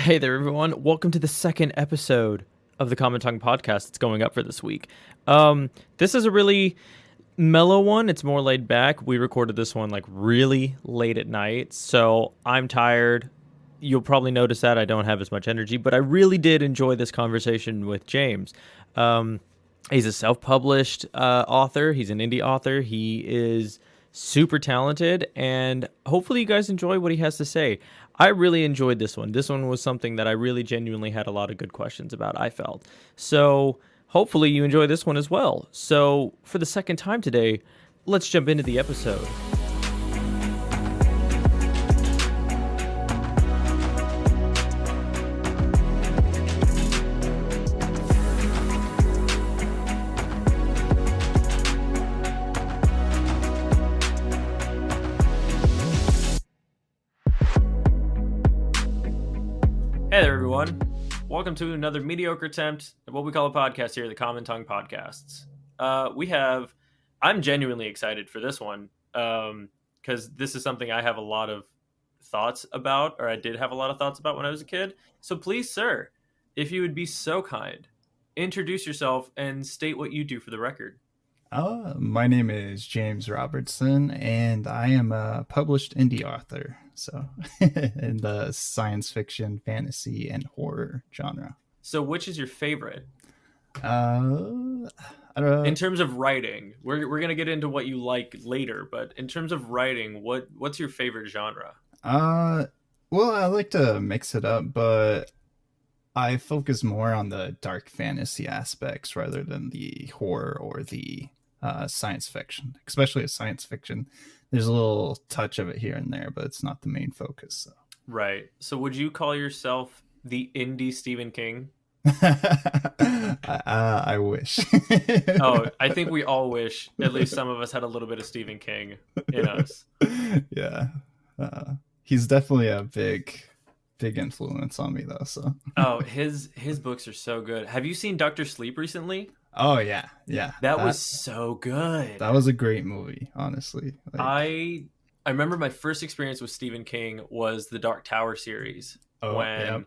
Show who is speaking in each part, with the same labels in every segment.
Speaker 1: Hey there, everyone. Welcome to the second episode of the Common Tongue podcast that's going up for this week. This is a really mellow one. It's more laid back. We recorded this one like really late at night, so I'm tired. You'll probably notice that I don't have as much energy, but I really did enjoy this conversation with James. He's a self-published author. He's an indie author. He is super talented, and hopefully you guys enjoy what he has to say. I really enjoyed this one. This one was something that I really genuinely had a lot of good questions about, I felt. So hopefully you enjoy this one as well. So for the second time today, let's jump into the episode. Hey there, everyone. Welcome to another mediocre attempt at what we call a podcast here, the Common Tongue Podcasts. I'm genuinely excited for this one because this is something I have a lot of thoughts about, or I did have a lot of thoughts about when I was a kid. So please, sir, if you would be so kind, introduce yourself and state what you do for the record.
Speaker 2: My name is James Robertson, and I am a published indie author, so in the science fiction, fantasy, and horror genre.
Speaker 1: So which is your favorite?
Speaker 2: I don't know.
Speaker 1: In terms of writing, we're going to get into what you like later, but in terms of writing, what's your favorite genre?
Speaker 2: Well, I like to mix it up, but I focus more on the dark fantasy aspects rather than the horror or the science fiction, especially science fiction. There's a little touch of it here and there, but it's not the main focus. So.
Speaker 1: Right. So would you call yourself the indie Stephen King?
Speaker 2: I wish.
Speaker 1: Oh, I think we all wish at least some of us had a little bit of Stephen King in us.
Speaker 2: Yeah. He's definitely a big influence on me, though. So.
Speaker 1: Oh, his books are so good. Have you seen Dr. Sleep recently?
Speaker 2: Oh yeah.
Speaker 1: That was so good.
Speaker 2: That was a great movie, honestly.
Speaker 1: I remember my first experience with Stephen King was the Dark Tower series when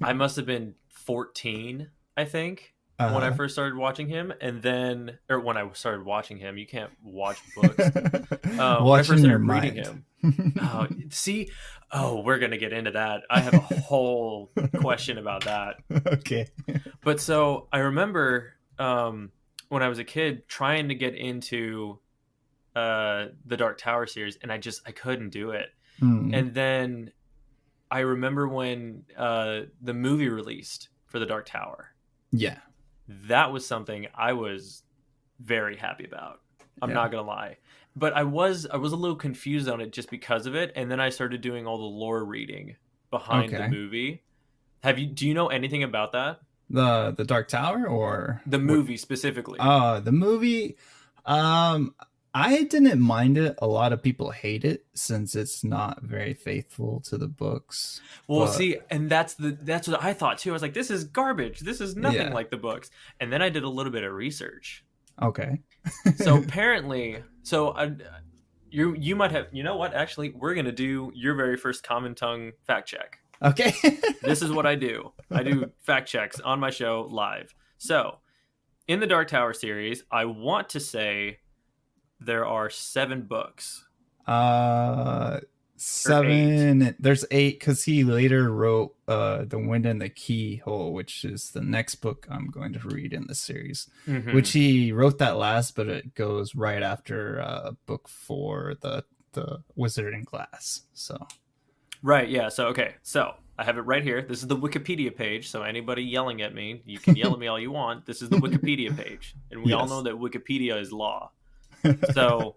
Speaker 1: I must have been 14, I think, when I first started watching him, when I started watching him. You can't watch books. When I first started reading him. We're gonna get into that. I have a whole question about that.
Speaker 2: Okay.
Speaker 1: But so I remember when I was a kid trying to get into the Dark Tower series, and I couldn't do it. And then I remember when the movie released for the Dark Tower.
Speaker 2: Yeah.
Speaker 1: That was something I was very happy about. I'm not gonna lie. But I was a little confused on it just because of it, and then I started doing all the lore reading behind the movie. Do you know anything about that?
Speaker 2: The Dark Tower or
Speaker 1: the movie specifically?
Speaker 2: The movie. I didn't mind it. A lot of people hate it since it's not very faithful to the books.
Speaker 1: Well, see, and that's what I thought too. I was like, this is garbage. This is nothing like the books. And then I did a little bit of research.
Speaker 2: Okay.
Speaker 1: So apparently, you might have. You know what? Actually, we're gonna do your very first Common Tongue fact check.
Speaker 2: Okay.
Speaker 1: This is what I do. I do fact checks on my show live. So, in the Dark Tower series, I want to say there are 7 books.
Speaker 2: 7. There's 8 because he later wrote The Wind and the Keyhole, which is the next book I'm going to read in the series. Mm-hmm. Which he wrote that last, but it goes right after book 4, the Wizard in Glass. So.
Speaker 1: Right, yeah. So, okay. So, I have it right here. This is the Wikipedia page. So, anybody yelling at me, you can yell at me all you want. This is the Wikipedia page. And we all know that Wikipedia is law. So,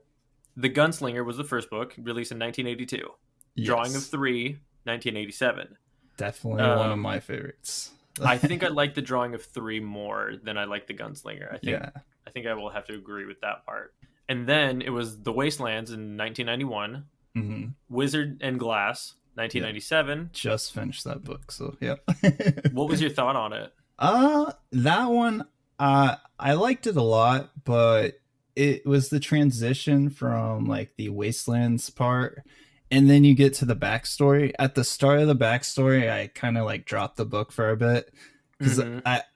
Speaker 1: The Gunslinger was the first book, released in 1982. Yes. Drawing of 3, 1987.
Speaker 2: Definitely one of my favorites.
Speaker 1: I think I like the Drawing of 3 more than I like the Gunslinger. I think I will have to agree with that part. And then it was The Wastelands in 1991. Mm-hmm. Wizard and Glass, 1997.
Speaker 2: Just finished that book, so yeah.
Speaker 1: What was your thought on it?
Speaker 2: That one, I liked it a lot, but it was the transition from like the Wastelands part and then you get to the backstory. At the start of the backstory, I kind of like dropped the book for a bit because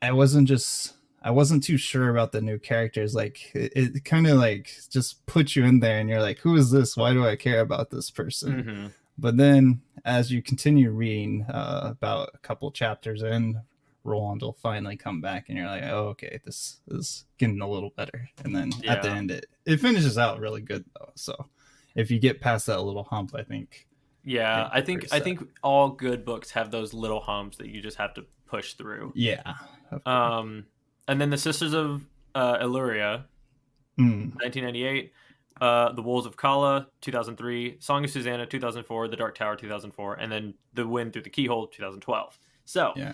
Speaker 2: I wasn't too sure about the new characters. Like it kind of like just puts you in there, and you're like, who is this? Why do I care about this person?
Speaker 1: Mm-hmm.
Speaker 2: But then, as you continue reading, about a couple chapters in, Roland will finally come back, and you're like, "Oh, okay, this is getting a little better." And then at the
Speaker 1: Yeah.
Speaker 2: end, it finishes out really good though. So if you get past that little hump, I think
Speaker 1: Yeah,
Speaker 2: you're
Speaker 1: I
Speaker 2: pretty
Speaker 1: think I
Speaker 2: set.
Speaker 1: think all good books have those little humps that you just have to push through.
Speaker 2: Yeah.
Speaker 1: Um, and then the Sisters of Illyria,
Speaker 2: Mm,
Speaker 1: 1998. The Wolves of Kala, 2003. Song of Susanna, 2004. The Dark Tower, 2004. And then The Wind Through the Keyhole, 2012. So,
Speaker 2: yeah.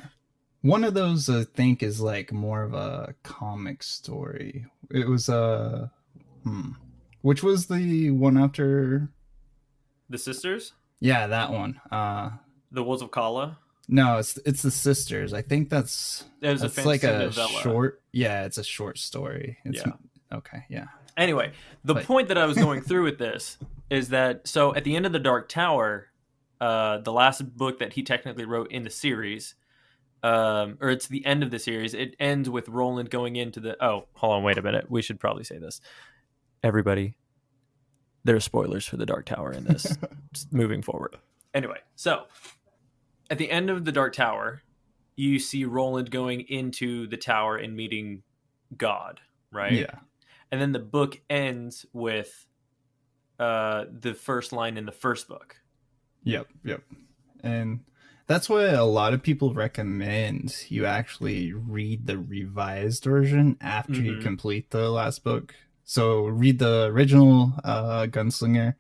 Speaker 2: One of those, I think, is like more of a comic story. It was hmm. Which was the one after?
Speaker 1: The Sisters,
Speaker 2: Yeah, that one.
Speaker 1: The Wolves of Kala.
Speaker 2: No, it's the sisters. I think
Speaker 1: It was a
Speaker 2: that's like
Speaker 1: fantasy
Speaker 2: a
Speaker 1: novella.
Speaker 2: short. Yeah, it's a short story. It's
Speaker 1: Yeah.
Speaker 2: okay. Yeah,
Speaker 1: Anyway, the
Speaker 2: but
Speaker 1: point that I was going through with this is that so at the end of the Dark Tower, the last book that he technically wrote in the series, or it's the end of the series. It ends with Roland going into the. Oh, hold on, wait a minute. We should probably say this. Everybody, there are spoilers for the Dark Tower in this. Moving forward. Anyway, so at the end of the Dark Tower, you see Roland going into the tower and meeting God, right?
Speaker 2: yeah,
Speaker 1: And then the book ends with the first line in the first book.
Speaker 2: yep. And that's why a lot of people recommend you actually read the revised version after you
Speaker 1: Mm-hmm.
Speaker 2: complete the last book. So read the original Gunslinger,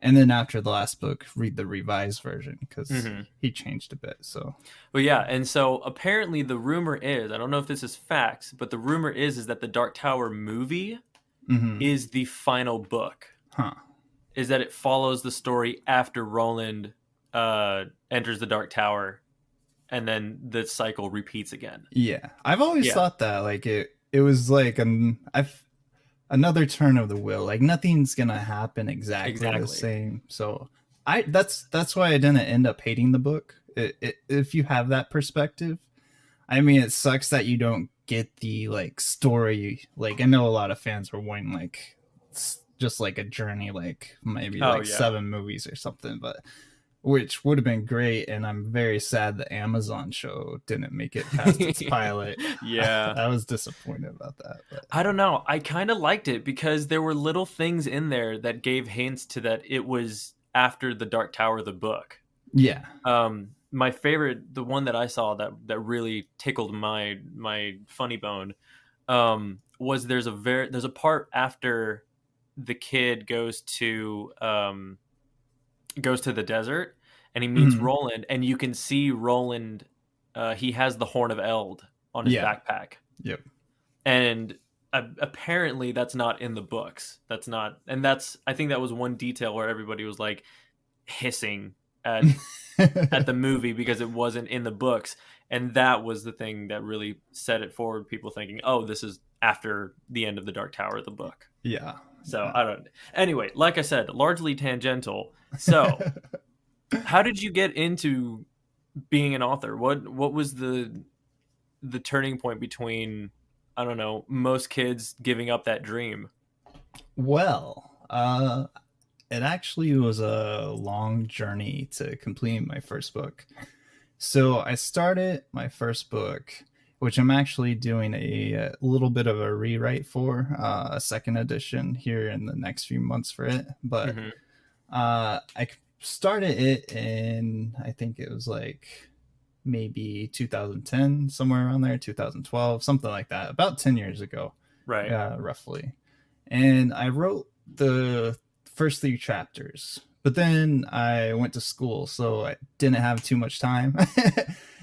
Speaker 2: and then after the last book, read the revised version because
Speaker 1: Mm-hmm.
Speaker 2: he changed a bit. So
Speaker 1: Well, yeah, and so apparently the rumor is, I don't know if this is facts, but the rumor is that the Dark Tower movie
Speaker 2: mm-hmm.
Speaker 1: is the final book.
Speaker 2: Huh.
Speaker 1: Is that it follows the story after Roland enters the Dark Tower, and then the cycle repeats again.
Speaker 2: Yeah, I've always
Speaker 1: Yeah,
Speaker 2: thought that like it was like I've another turn of the wheel. Like nothing's gonna happen exactly the
Speaker 1: exactly.
Speaker 2: same. So that's why I didn't end up hating the book. If you have that perspective, I mean, it sucks that you don't get the like story. Like I know a lot of fans were wanting like just like a journey, like maybe
Speaker 1: Oh
Speaker 2: like
Speaker 1: yeah.
Speaker 2: 7 movies or something, but which would have been great. And I'm very sad the Amazon show didn't make it past its pilot.
Speaker 1: Yeah.
Speaker 2: I was disappointed about that. But
Speaker 1: I don't know. I kind of liked it because there were little things in there that gave hints to that it was after the Dark Tower, the book.
Speaker 2: yeah,
Speaker 1: My favorite, the one that I saw that really tickled my funny bone, was there's a part after the kid goes to the desert and he meets
Speaker 2: mhm,
Speaker 1: Roland, and you can see Roland. He has the Horn of Eld on his
Speaker 2: yeah,
Speaker 1: backpack,
Speaker 2: yep,
Speaker 1: and apparently that's not in the books. That's not, and that's I think that was one detail where everybody was like hissing at the movie because it wasn't in the books, and that was the thing that really set it forward. People thinking, "Oh, this is after the end of the Dark Tower of the book."
Speaker 2: yeah.
Speaker 1: So I don't. Anyway, like I said, largely tangential. So, how did you get into being an author? What was the turning point between, I don't know, most kids giving up that dream?
Speaker 2: Well, it actually was a long journey to complete my first book. So I started my first book, which I'm actually doing a little bit of a rewrite for, a second edition here in the next few months for it. But
Speaker 1: Mm-hmm.
Speaker 2: I started it in, I think it was like maybe 2010, somewhere around there, 2012, something like that, about 10 years ago,
Speaker 1: Right.
Speaker 2: roughly. And I wrote the first 3 chapters, but then I went to school, so I didn't have too much time.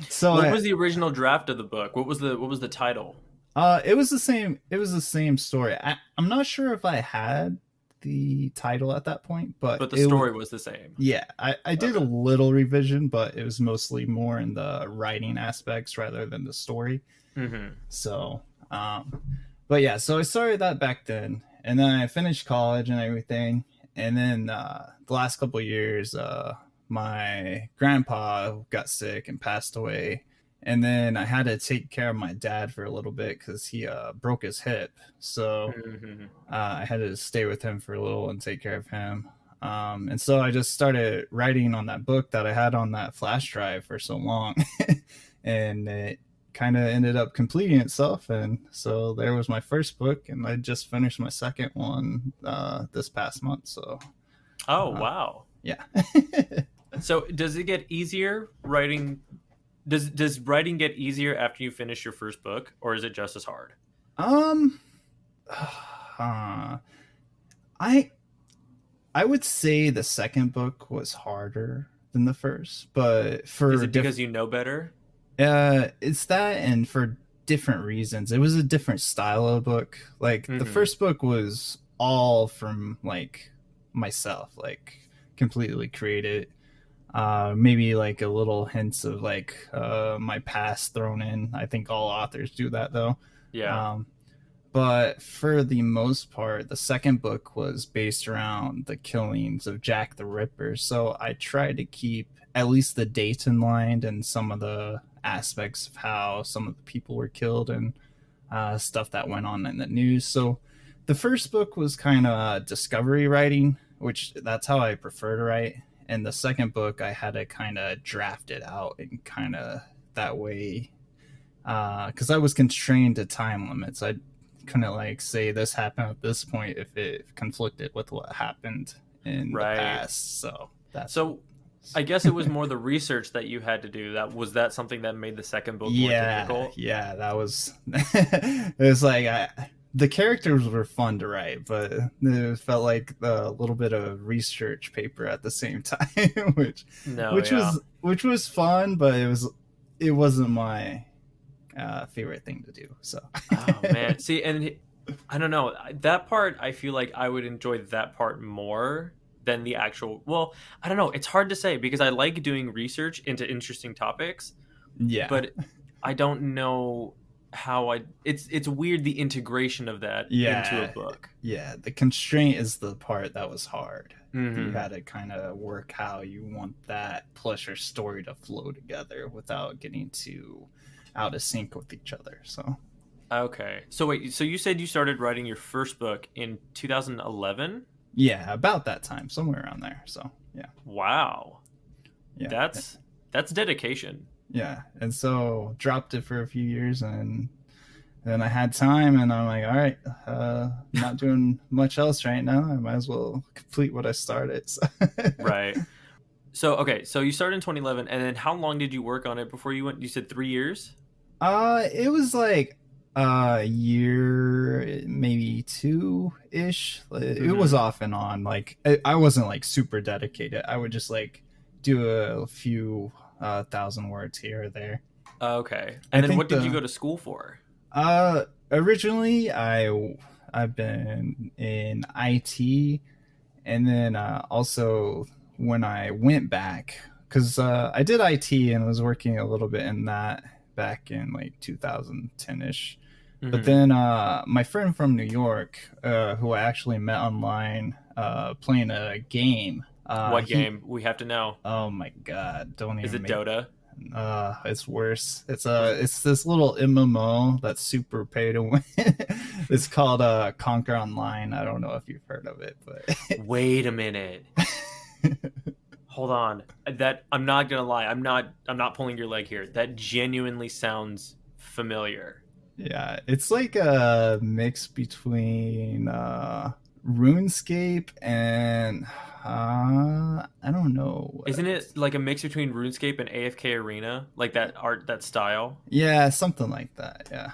Speaker 2: so
Speaker 1: What
Speaker 2: I,
Speaker 1: was the original draft of the book? What was the title?
Speaker 2: it was the same. It was the same story. I'm not sure if I had the title at that point, but
Speaker 1: But the
Speaker 2: it was.
Speaker 1: story was the same.
Speaker 2: Yeah, I did a
Speaker 1: Okay.
Speaker 2: little revision, but it was mostly more in the writing aspects rather than the story.
Speaker 1: Mm-hmm.
Speaker 2: So, but yeah, so I started that back then, and then I finished college and everything, And then the last couple of years, my grandpa got sick and passed away. And then I had to take care of my dad for a little bit because he broke his hip. So
Speaker 1: Hmm.
Speaker 2: I had to stay with him for a little and take care of him. And so I just started writing on that book that I had on that flash drive for so long. And it kind of ended up completing itself. And so there was my first book, and I just finished my second one this past month. So,
Speaker 1: Oh,
Speaker 2: uh,
Speaker 1: wow.
Speaker 2: yeah.
Speaker 1: So does it get easier writing? Does writing get easier after you finish your first book, or is it just as hard?
Speaker 2: um, uh, I I would say the second book was harder than the first, but
Speaker 1: Is
Speaker 2: for
Speaker 1: it because you know better?
Speaker 2: it's that, and for different reasons. It was a different style of book. Like the
Speaker 1: Hmm.
Speaker 2: first book was all from like myself, like completely created. Maybe like a little hints of like my past thrown in. I think all authors do that though.
Speaker 1: Yeah.
Speaker 2: Um, but for the most part, the second book was based around the killings of Jack the Ripper. So I tried to keep at least the dates in line and some of the aspects of how some of the people were killed and stuff that went on in the news. So the first book was kind of discovery writing, which that's how I prefer to write. And the second book, I had to kind of draft it out and kind of that way because I was constrained to time limits. I couldn't like say this happened at this point if it conflicted with what happened in the
Speaker 1: Right.
Speaker 2: past. So that's what.
Speaker 1: So I guess it was more the research that you had to do. That something that made the second book more
Speaker 2: Yeah,
Speaker 1: difficult?
Speaker 2: yeah, that was. It was like the characters were fun to write, but it felt like a little bit of research paper at the same time,
Speaker 1: No, yeah.
Speaker 2: which was fun, but it wasn't my favorite thing to do. So
Speaker 1: Oh man. See, and I don't know. That part I feel like I would enjoy that part more than the actual. Well, I don't know. It's hard to say because I like doing research into interesting topics,
Speaker 2: yeah,
Speaker 1: but I don't know how I it's weird the integration of that into a
Speaker 2: yeah,
Speaker 1: book.
Speaker 2: yeah. The constraint is the part that was hard. You
Speaker 1: Hmm.
Speaker 2: had to kind of work how you want that plus your story to flow together without getting too out of sync with each other. So
Speaker 1: Okay. So wait, so you said you started writing your first book in 2011?
Speaker 2: yeah, about that time, somewhere around there. So yeah,
Speaker 1: Wow.
Speaker 2: yeah,
Speaker 1: That's that's dedication.
Speaker 2: yeah. And so dropped it for a few years, and then I had time, and I'm like, all right, not doing much else right now. I might as well complete what I started. So.
Speaker 1: Right. So okay, so you started in 2011 and then how long did you work on it before you went you said 3 years?
Speaker 2: It was like a year, maybe two ish. It was
Speaker 1: Mhm.
Speaker 2: off and on. Like I wasn't like super dedicated. I would just like do a few thousand words here or there.
Speaker 1: Okay.
Speaker 2: I
Speaker 1: And then what
Speaker 2: think
Speaker 1: did you
Speaker 2: the
Speaker 1: go to school for?
Speaker 2: originally I've been in IT, and then also when I went back, because I did IT and was working a little bit in that back in like 2010 ish. But
Speaker 1: Mhm.
Speaker 2: then my friend from New York, who I actually met online playing a game,
Speaker 1: What
Speaker 2: he,
Speaker 1: game? We have to know.
Speaker 2: oh my god, don't
Speaker 1: Is
Speaker 2: even
Speaker 1: it
Speaker 2: make.
Speaker 1: Dota?
Speaker 2: It's worse.
Speaker 1: Was
Speaker 2: It's this little MMO that's super pay to win. It's called Conquer Online. I don't know if you've heard of it, but
Speaker 1: Wait a minute. Hold on. That I'm not going to lie. I'm not pulling your leg here. That genuinely sounds familiar.
Speaker 2: yeah, it's like a mix between RuneScape and I don't know
Speaker 1: Isn't
Speaker 2: what.
Speaker 1: it like a mix between RuneScape and AFK Arena? Like that art, that style?
Speaker 2: Yeah, something like that. Yeah.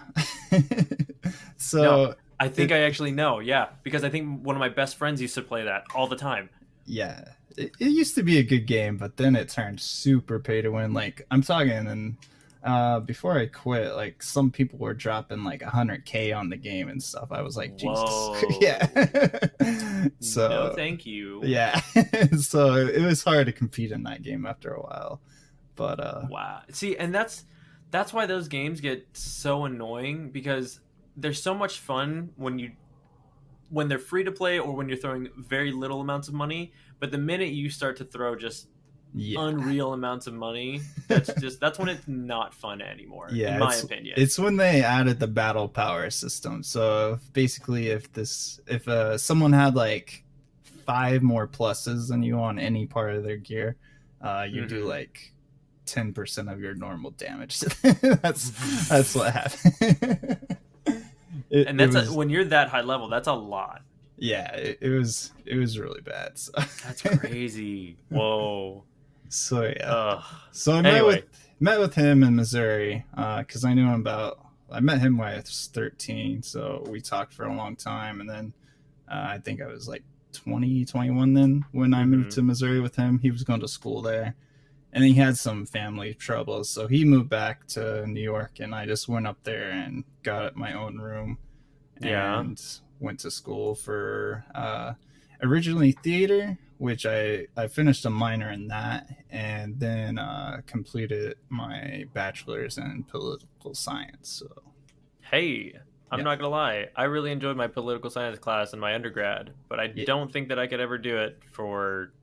Speaker 1: No,
Speaker 2: So
Speaker 1: I think
Speaker 2: it
Speaker 1: I actually know. Yeah, because I think one of my best friends used to play that all the time.
Speaker 2: yeah, it used to be a good game, but then it turned super pay to win. Like I'm talking, and before I quit, like some people were dropping like 100K on the game and stuff. I was like, Jesus, yeah.
Speaker 1: Whoa. No,
Speaker 2: So
Speaker 1: thank you.
Speaker 2: yeah, so it was hard to compete in that game after a while. But
Speaker 1: Wow. See, and that's why those games get so annoying because they're so much fun when you when they're free to play or when you're throwing very little amounts of money. But the minute you start to throw just
Speaker 2: Yeah.
Speaker 1: unreal amounts of money, that's when it's not fun anymore, in
Speaker 2: Yeah,
Speaker 1: my opinion.
Speaker 2: it's when they added the battle power system. So basically, if someone had like 5 more pluses than you on any part of their gear, you do like 10% of your normal damage. That's what happened.
Speaker 1: And that's when you're that high level, that's a lot.
Speaker 2: Yeah, it was really bad. So.
Speaker 1: That's crazy. Whoa.
Speaker 2: So yeah.
Speaker 1: Ugh.
Speaker 2: So I met with him in Missouri because I knew him I met him when I was 13, so we talked for a long time, and then I think I was like 20, 21 then when I moved to Missouri with him. He was going to school there, and he had some family troubles, so he moved back to New York, and I just went up there and got my own room and went to school for originally theater, which I finished a minor in that, and then completed my bachelor's in political science. So,
Speaker 1: hey, I'm not gonna lie, I really enjoyed my political science class in my undergrad, but I don't think that I could ever do it for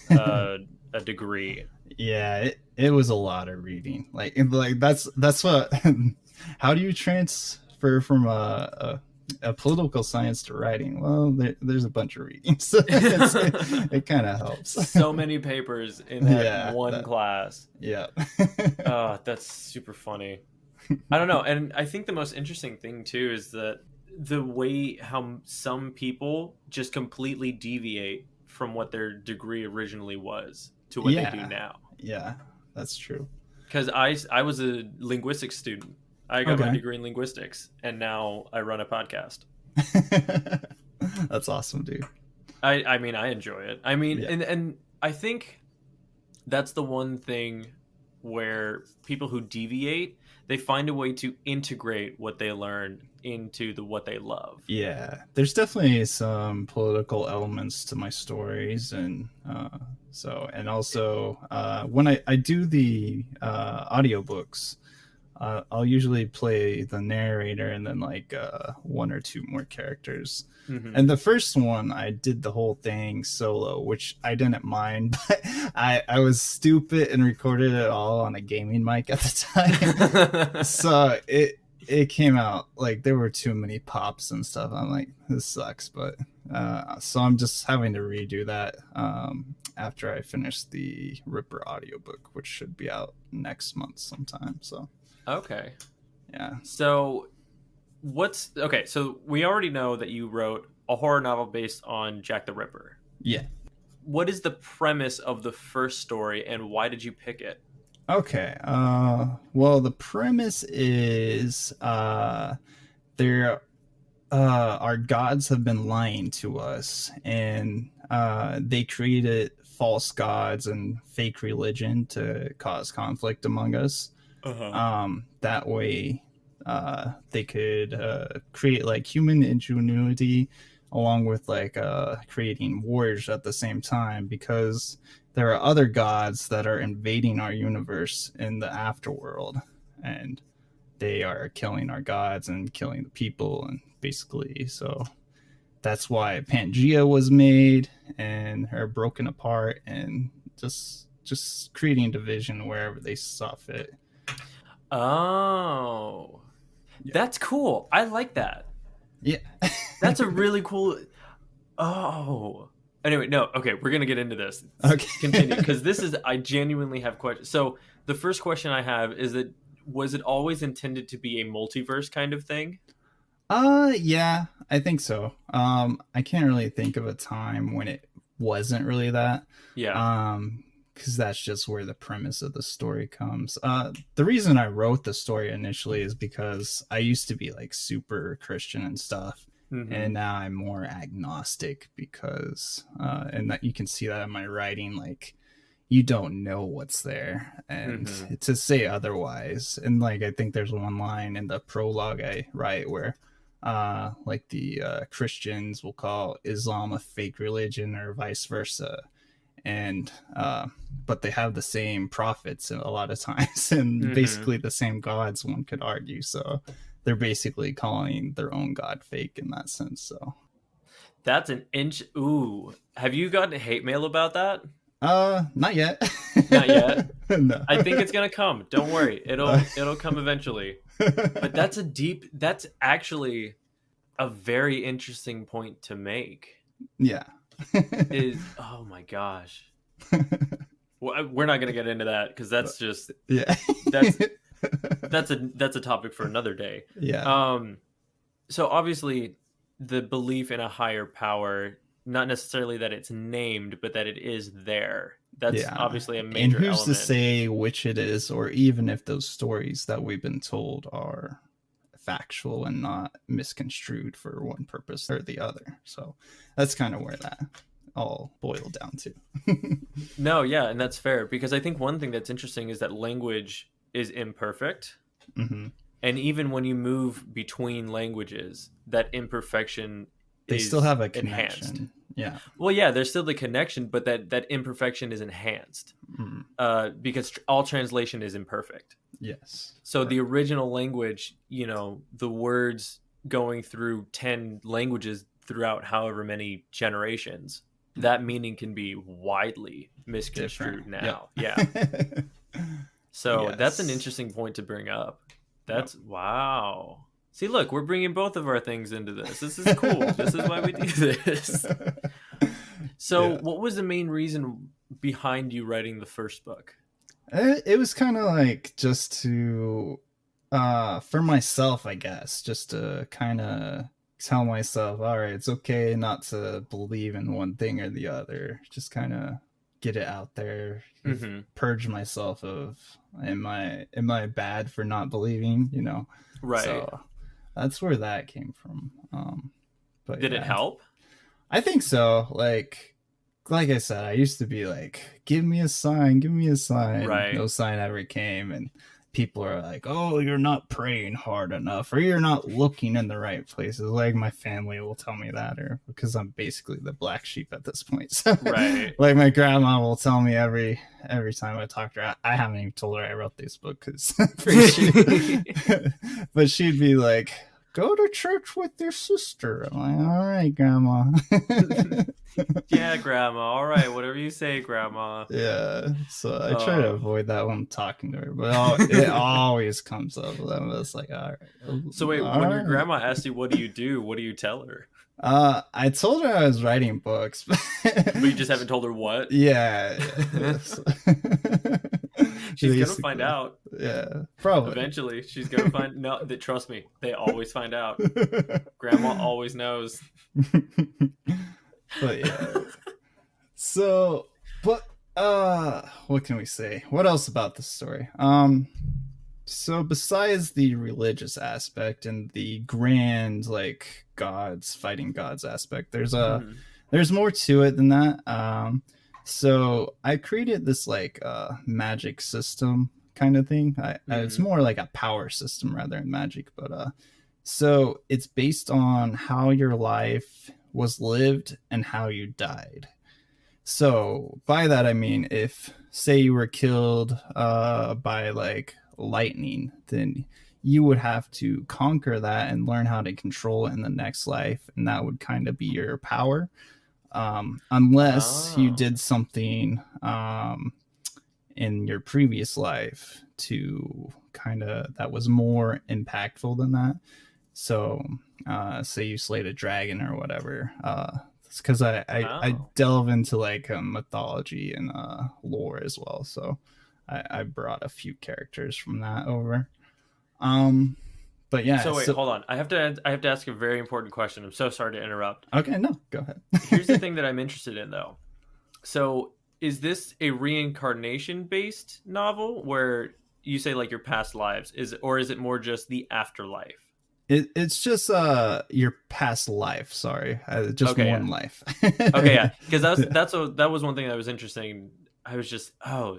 Speaker 1: a degree.
Speaker 2: Yeah, it was a lot of reading. Like that's what. How do you transfer from a political science to writing? Well, there's a bunch of reading, so it kind of helps.
Speaker 1: So many papers in that one class.
Speaker 2: Yeah.
Speaker 1: Oh, that's super funny. I don't know, and I think the most interesting thing too is that the way how some people just completely deviate from what their degree originally was to what they do now.
Speaker 2: Yeah, that's true.
Speaker 1: Because I was a linguistics student. I got my degree in linguistics, and now I run a podcast.
Speaker 2: That's awesome, dude.
Speaker 1: I mean, I enjoy it. I mean, and I think that's the one thing where people who deviate, they find a way to integrate what they learn into what they love.
Speaker 2: Yeah, there's definitely some political elements to my stories, and and also when I do the audiobooks, I'll usually play the narrator and then like one or two more characters. And the first one, I did the whole thing solo, which I didn't mind, but I was stupid and recorded it all on a gaming mic at the time. So it came out like there were too many pops and stuff. I'm like, this sucks, but so I'm just having to redo that after I finish the Ripper audiobook, which should be out next month sometime. So
Speaker 1: okay,
Speaker 2: yeah.
Speaker 1: So so we already know that you wrote a horror novel based on Jack the Ripper.
Speaker 2: Yeah.
Speaker 1: What is the premise of the first story, and why did you pick it?
Speaker 2: Okay. Well, the premise is there our gods have been lying to us, and they created false gods and fake religion to cause conflict among us. That way they could create like human ingenuity along with like creating wars at the same time, because there are other gods that are invading our universe in the afterworld, and they are killing our gods and killing the people, and basically so that's why Pangea was made and are broken apart, and just creating division wherever they saw fit.
Speaker 1: Oh, that's cool. I like that.
Speaker 2: Yeah.
Speaker 1: That's a really cool. Oh, anyway, no. Okay, we're gonna get into this.
Speaker 2: Okay,
Speaker 1: continue, because I genuinely have questions. So the first question I have is that, was it always intended to be a multiverse kind of thing?
Speaker 2: Yeah, I think so. I can't really think of a time when it wasn't really that.
Speaker 1: Yeah.
Speaker 2: Because that's just where the premise of the story comes. The reason I wrote the story initially is because I used to be like super Christian and stuff, and now I'm more agnostic because, and that you can see that in my writing, like you don't know what's there, and to say otherwise, and like I think there's one line in the prologue I write where like the Christians will call Islam a fake religion or vice versa, and but they have the same prophets a lot of times, and basically the same gods, one could argue. So they're basically calling their own god fake in that sense. So
Speaker 1: That's an inch. Ooh. Have you gotten hate mail about that?
Speaker 2: Not yet.
Speaker 1: Not yet.
Speaker 2: No.
Speaker 1: I think it's gonna come. Don't worry. It'll come eventually. But that's actually a very interesting point to make.
Speaker 2: Yeah.
Speaker 1: Is oh my gosh. Well, we're not gonna get into that because that's just
Speaker 2: Yeah.
Speaker 1: that's that's a topic for another day.
Speaker 2: Yeah.
Speaker 1: So obviously the belief in a higher power, not necessarily that it's named, but that it is there. That's
Speaker 2: Yeah.
Speaker 1: obviously a
Speaker 2: And
Speaker 1: major
Speaker 2: who's to
Speaker 1: element.
Speaker 2: say which it is, or even if those stories that we've been told are factual and not misconstrued for one purpose or the other. So that's kind of where that all boiled down to.
Speaker 1: No, yeah, and that's fair because I think one thing that's interesting is that language is imperfect.
Speaker 2: Mm-hmm.
Speaker 1: And even when you move between languages, that imperfection
Speaker 2: They
Speaker 1: is
Speaker 2: still have a
Speaker 1: enhanced.
Speaker 2: connection. Yeah.
Speaker 1: Well, yeah, there's still the connection, but that imperfection is enhanced because all translation is imperfect.
Speaker 2: Yes.
Speaker 1: So the original language, the words going through 10 languages throughout however many generations, that meaning can be widely misconstrued now. Yep. Yeah. So that's an interesting point to bring up. That's wow. See, look, we're bringing both of our things into this. This is cool. This is why we do this. So what was the main reason behind you writing the first book?
Speaker 2: It was kind of like just to, for myself, I guess, just to kind of tell myself, all right, it's okay not to believe in one thing or the other. Just kind of get it out there, purge myself of, am I bad for not believing,
Speaker 1: Right.
Speaker 2: So that's where that came from. But
Speaker 1: did it help?
Speaker 2: I think so. Like I said, I used to be like, give me a sign.
Speaker 1: Right.
Speaker 2: No sign ever came. And people are like, oh, you're not praying hard enough, or you're not looking in the right places. Like my family will tell me that, or because I'm basically the black sheep at this point. So,
Speaker 1: right.
Speaker 2: Like my grandma will tell me every time I talk to her. I haven't even told her I wrote this book because but she'd be like, go to church with your sister. I'm like, all right, Grandma.
Speaker 1: Yeah, Grandma. All right, whatever you say, Grandma.
Speaker 2: Yeah, so I try to avoid that when I'm talking to her, but it always comes up. I'm just like, all right.
Speaker 1: So wait, when your grandma asks you, what do you do? What do you tell her?
Speaker 2: I told her I was writing books,
Speaker 1: but you just haven't told her what?
Speaker 2: Yeah.
Speaker 1: She's gonna find out.
Speaker 2: Yeah, probably.
Speaker 1: Eventually, she's gonna find. No, trust me, they always find out. Grandma always knows.
Speaker 2: But yeah. So, but what can we say? What else about the story? So besides the religious aspect and the grand like fighting gods aspect, there's more to it than that. So I created this like magic system kind of thing. It's more like a power system rather than magic, but so it's based on how your life was lived and how you died. So by that I mean, if say you were killed by like lightning, then you would have to conquer that and learn how to control it in the next life, and that would kind of be your power. Unless you did something in your previous life to kind of that was more impactful than that. So say you slayed a dragon or whatever. It's because I delve into like mythology and lore as well. So I brought a few characters from that over. But yeah.
Speaker 1: So wait, hold on. I have to ask a very important question. I'm so sorry to interrupt.
Speaker 2: Okay, no, go ahead.
Speaker 1: Here's the thing that I'm interested in, though. So is this a reincarnation-based novel where you say like your past lives, or is it more just the afterlife?
Speaker 2: It's just your past life. Sorry, just one life.
Speaker 1: Okay, yeah, because that was one thing that was interesting. I was just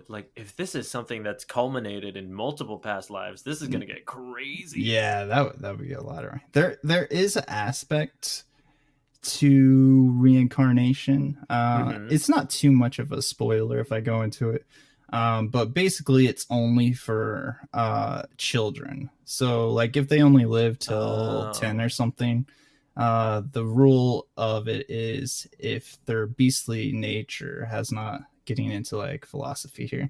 Speaker 1: like if this is something that's culminated in multiple past lives, this is gonna get crazy.
Speaker 2: Yeah, that would be a lot of there is an aspect to reincarnation. It's not too much of a spoiler if I go into it. But basically it's only for children. So like if they only live till 10 or something, The rule of it is if their beastly nature has not getting into like philosophy here.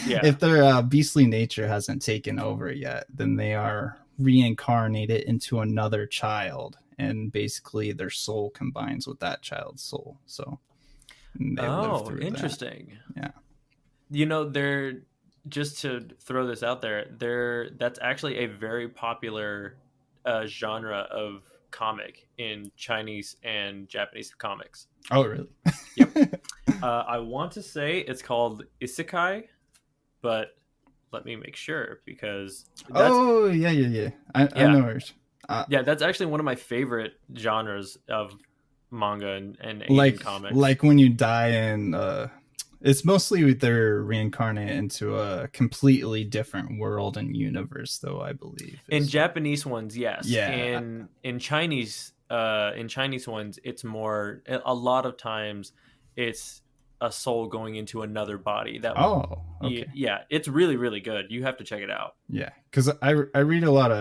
Speaker 1: Yeah.
Speaker 2: If their beastly nature hasn't taken over yet, then they are reincarnated into another child, and basically their soul combines with that child's soul. So they live
Speaker 1: Oh,
Speaker 2: through that.
Speaker 1: interesting.
Speaker 2: Yeah.
Speaker 1: They're just to throw this out there, that's actually a very popular genre of comic in Chinese and Japanese comics.
Speaker 2: Oh, really?
Speaker 1: Yep. I want to say it's called isekai, but let me make sure because that's
Speaker 2: Oh, yeah, yeah, yeah. I
Speaker 1: yeah,
Speaker 2: know it.
Speaker 1: yeah, that's actually one of my favorite genres of manga and Asian
Speaker 2: like
Speaker 1: comics.
Speaker 2: like when you die in it's mostly they're reincarnated into a completely different world and universe, though, I believe
Speaker 1: In
Speaker 2: is
Speaker 1: Japanese ones, yes.
Speaker 2: yeah.
Speaker 1: In Chinese ones, it's more. A lot of times, it's a soul going into another body.
Speaker 2: Oh, okay.
Speaker 1: Yeah, it's really really good. You have to check it out.
Speaker 2: Yeah, because I read a lot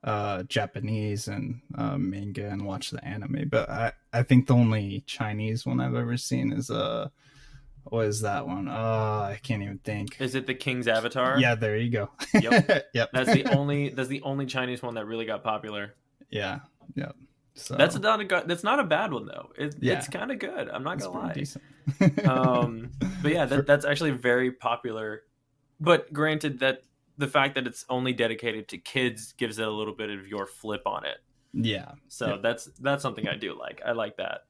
Speaker 2: of Japanese and manga and watch the anime, but I think the only Chinese one I've ever seen is what is that one? I can't even think.
Speaker 1: Is it the King's Avatar?
Speaker 2: Yeah, there you go.
Speaker 1: Yep,
Speaker 2: Yep.
Speaker 1: that's the only Chinese one that really got popular.
Speaker 2: Yeah. Yep.
Speaker 1: That's
Speaker 2: So
Speaker 1: not that's not a bad one though.
Speaker 2: yeah,
Speaker 1: It's kind of good. I'm not
Speaker 2: it's
Speaker 1: gonna
Speaker 2: pretty
Speaker 1: lie.
Speaker 2: decent.
Speaker 1: But yeah,
Speaker 2: For,
Speaker 1: that's actually very popular. But granted that the fact that it's only dedicated to kids gives it a little bit of your flip on it.
Speaker 2: yeah.
Speaker 1: So
Speaker 2: Yep.
Speaker 1: that's something I do like. I like that.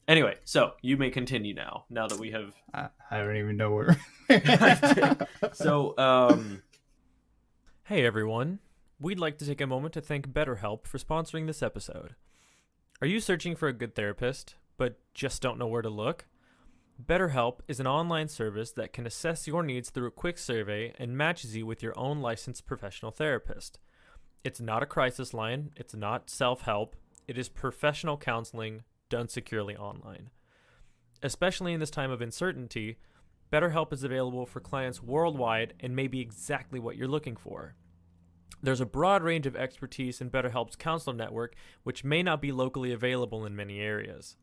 Speaker 1: Anyway, so you may continue now that we have
Speaker 2: I don't even know where.
Speaker 1: so hey everyone. We'd like to take a moment to thank BetterHelp for sponsoring this episode. Are you searching for a good therapist but just don't know where to look? BetterHelp is an online service that can assess your needs through a quick survey and matches you with your own licensed professional therapist. It's not a crisis line, it's not self-help, it is professional counseling done securely online. Especially in this time of uncertainty, BetterHelp is available for clients worldwide and may be exactly what you're looking for. There's a broad range of expertise in BetterHelp's counselor network, which may not be locally available in many areas.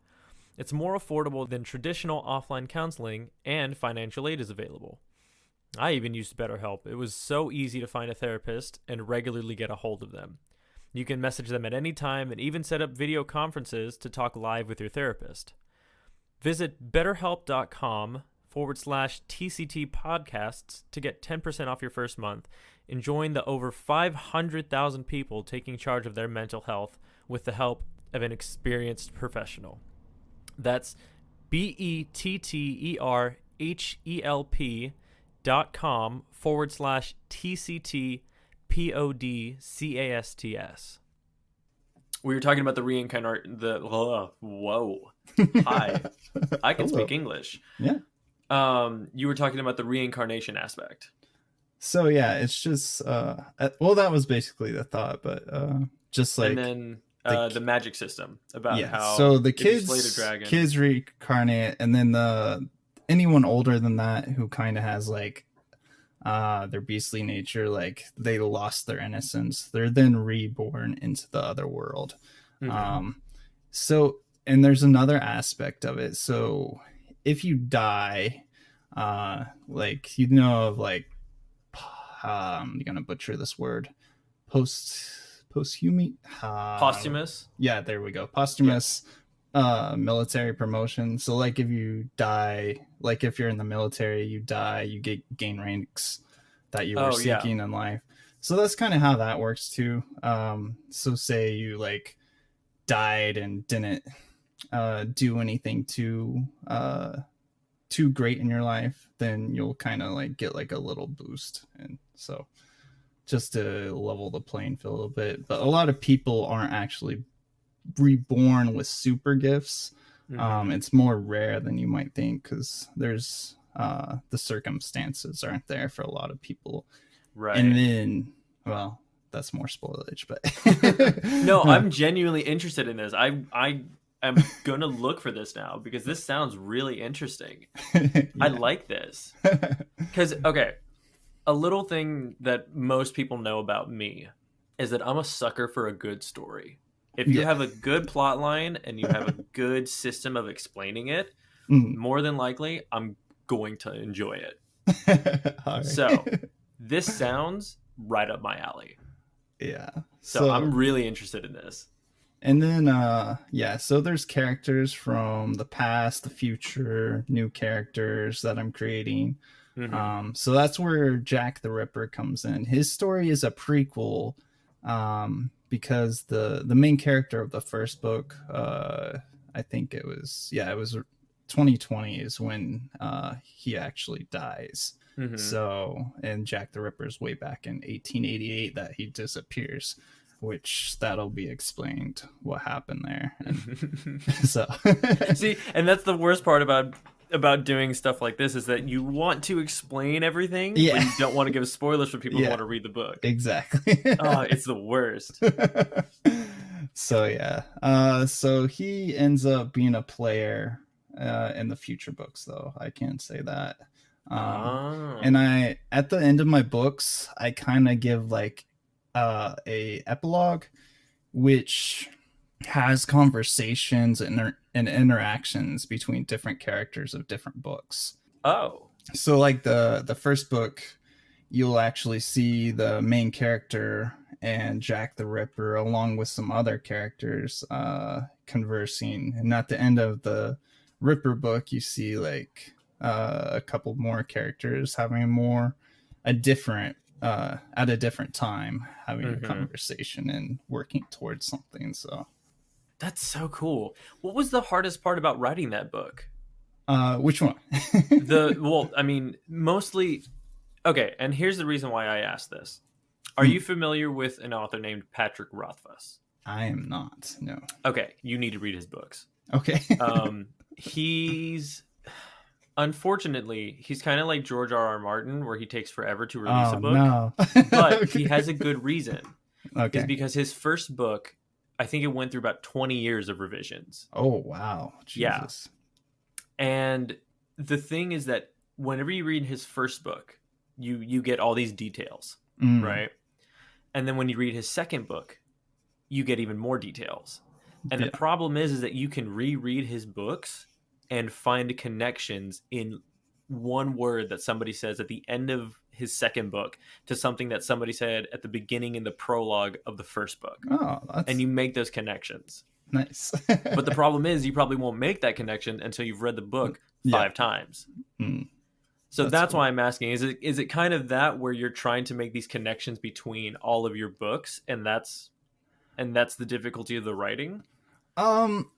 Speaker 1: It's more affordable than traditional offline counseling, and financial aid is available. I even used BetterHelp. It was so easy to find a therapist and regularly get a hold of them. You can message them at any time and even set up video conferences to talk live with your therapist. Visit betterhelp.com/TCT podcasts to get 10% off your first month and join the over 500,000 people taking charge of their mental health with the help of an experienced professional. That's betterhelp.com/TCT PODCASTS. We were talking about the reincarnation. Whoa. Hi. I can speak English.
Speaker 2: Yeah.
Speaker 1: You were talking about the reincarnation aspect.
Speaker 2: So yeah, it's just well, that was basically the thought, but just like
Speaker 1: and then the magic system about how
Speaker 2: so the
Speaker 1: if you slayed a dragon.
Speaker 2: kids reincarnate, and then anyone older than that who kind of has like their beastly nature, like they lost their innocence, they're then reborn into the other world.
Speaker 1: Mm-hmm.
Speaker 2: So, and there's another aspect of it. So if you die, like of like I'm gonna butcher this word, posthumous.
Speaker 1: Posthumous.
Speaker 2: Yeah, there we go. Posthumous. Military promotion. So like if you die, like if you're in the military, you die, you gain ranks that you were seeking in life. So that's kind of how that works too. So say you like died and didn't do anything too great in your life, then you'll kind of like get like a little boost. And so just to level the playing field a little bit, but a lot of people aren't actually reborn with super gifts. Mm-hmm. It's more rare than you might think because there's the circumstances aren't there for a lot of people,
Speaker 1: right?
Speaker 2: And then, well, that's more spoilage, but
Speaker 1: no, I'm genuinely interested in this. I'm gonna look for this now because this sounds really interesting. Yeah. I like this because okay, a little thing that most people know about me is that I'm a sucker for a good story. If you
Speaker 2: Yeah.
Speaker 1: have a good plot line and you have a good system of explaining it,
Speaker 2: Mm.
Speaker 1: more than likely, I'm going to enjoy it.
Speaker 2: All
Speaker 1: So,
Speaker 2: right.
Speaker 1: this sounds right up my alley.
Speaker 2: Yeah.
Speaker 1: So,
Speaker 2: So,
Speaker 1: I'm really interested in this.
Speaker 2: and then yeah, so there's characters from the past, the future, new characters that I'm creating.
Speaker 1: Mm-hmm.
Speaker 2: So that's where Jack the Ripper comes in. His story is a prequel, because the main character of the first book, I think it was 2020 is when he actually dies.
Speaker 1: Mm-hmm.
Speaker 2: So, and Jack the Ripper's way back in 1888 that he disappears, which that'll be explained what happened there. And so,
Speaker 1: See, and that's the worst part about doing stuff like this is that you want to explain everything, but
Speaker 2: yeah,
Speaker 1: you don't want to give spoilers for people who
Speaker 2: yeah,
Speaker 1: want to read the book.
Speaker 2: exactly.
Speaker 1: Oh, it's the worst.
Speaker 2: So yeah, so he ends up being a player in the future books, though I can't say that. And
Speaker 1: Oh.
Speaker 2: I, at the end of my books, I kind of give like a epilogue, which has conversations and interactions between different characters of different books.
Speaker 1: Oh.
Speaker 2: So like the first book, you'll actually see the main character and Jack the Ripper along with some other characters conversing, and at the end of the Ripper book you see like a couple more characters having more a different at a different time having a
Speaker 1: Mm-hmm.
Speaker 2: conversation and working towards something. So
Speaker 1: That's so cool. What was the hardest part about writing that book?
Speaker 2: which one?
Speaker 1: Well, I mean, mostly. Okay, and here's the reason why I asked this. Are
Speaker 2: Hmm.
Speaker 1: you familiar with an author named Patrick Rothfuss?
Speaker 2: I am not, no.
Speaker 1: Okay, you need to read his books.
Speaker 2: Okay.
Speaker 1: He's unfortunately he's kind of like George R. R. Martin, where he takes forever to release a
Speaker 2: Oh
Speaker 1: book,
Speaker 2: no.
Speaker 1: but he
Speaker 2: Okay.
Speaker 1: has a good reason. Is
Speaker 2: Okay.
Speaker 1: because his first book, I think it went through about 20 years of revisions.
Speaker 2: Oh wow,
Speaker 1: Yeah,
Speaker 2: Jesus.
Speaker 1: and the thing is that whenever you read his first book, you get all these details,
Speaker 2: Mm,
Speaker 1: right? And then when you read his second book, you get even more details. And the
Speaker 2: yeah.
Speaker 1: problem is that you can reread his books and find connections in one word that somebody says at the end of his second book to something that somebody said at the beginning in the prologue of the first book.
Speaker 2: Oh,
Speaker 1: And
Speaker 2: that's
Speaker 1: you make those connections.
Speaker 2: nice.
Speaker 1: But the problem is you probably won't make that connection until you've read the book
Speaker 2: Yeah.
Speaker 1: 5 times.
Speaker 2: Mm,
Speaker 1: So
Speaker 2: that's
Speaker 1: that's
Speaker 2: cool.
Speaker 1: why I'm asking, is it kind of that where you're trying to make these connections between all of your books, and that's the difficulty of the writing?
Speaker 2: Um,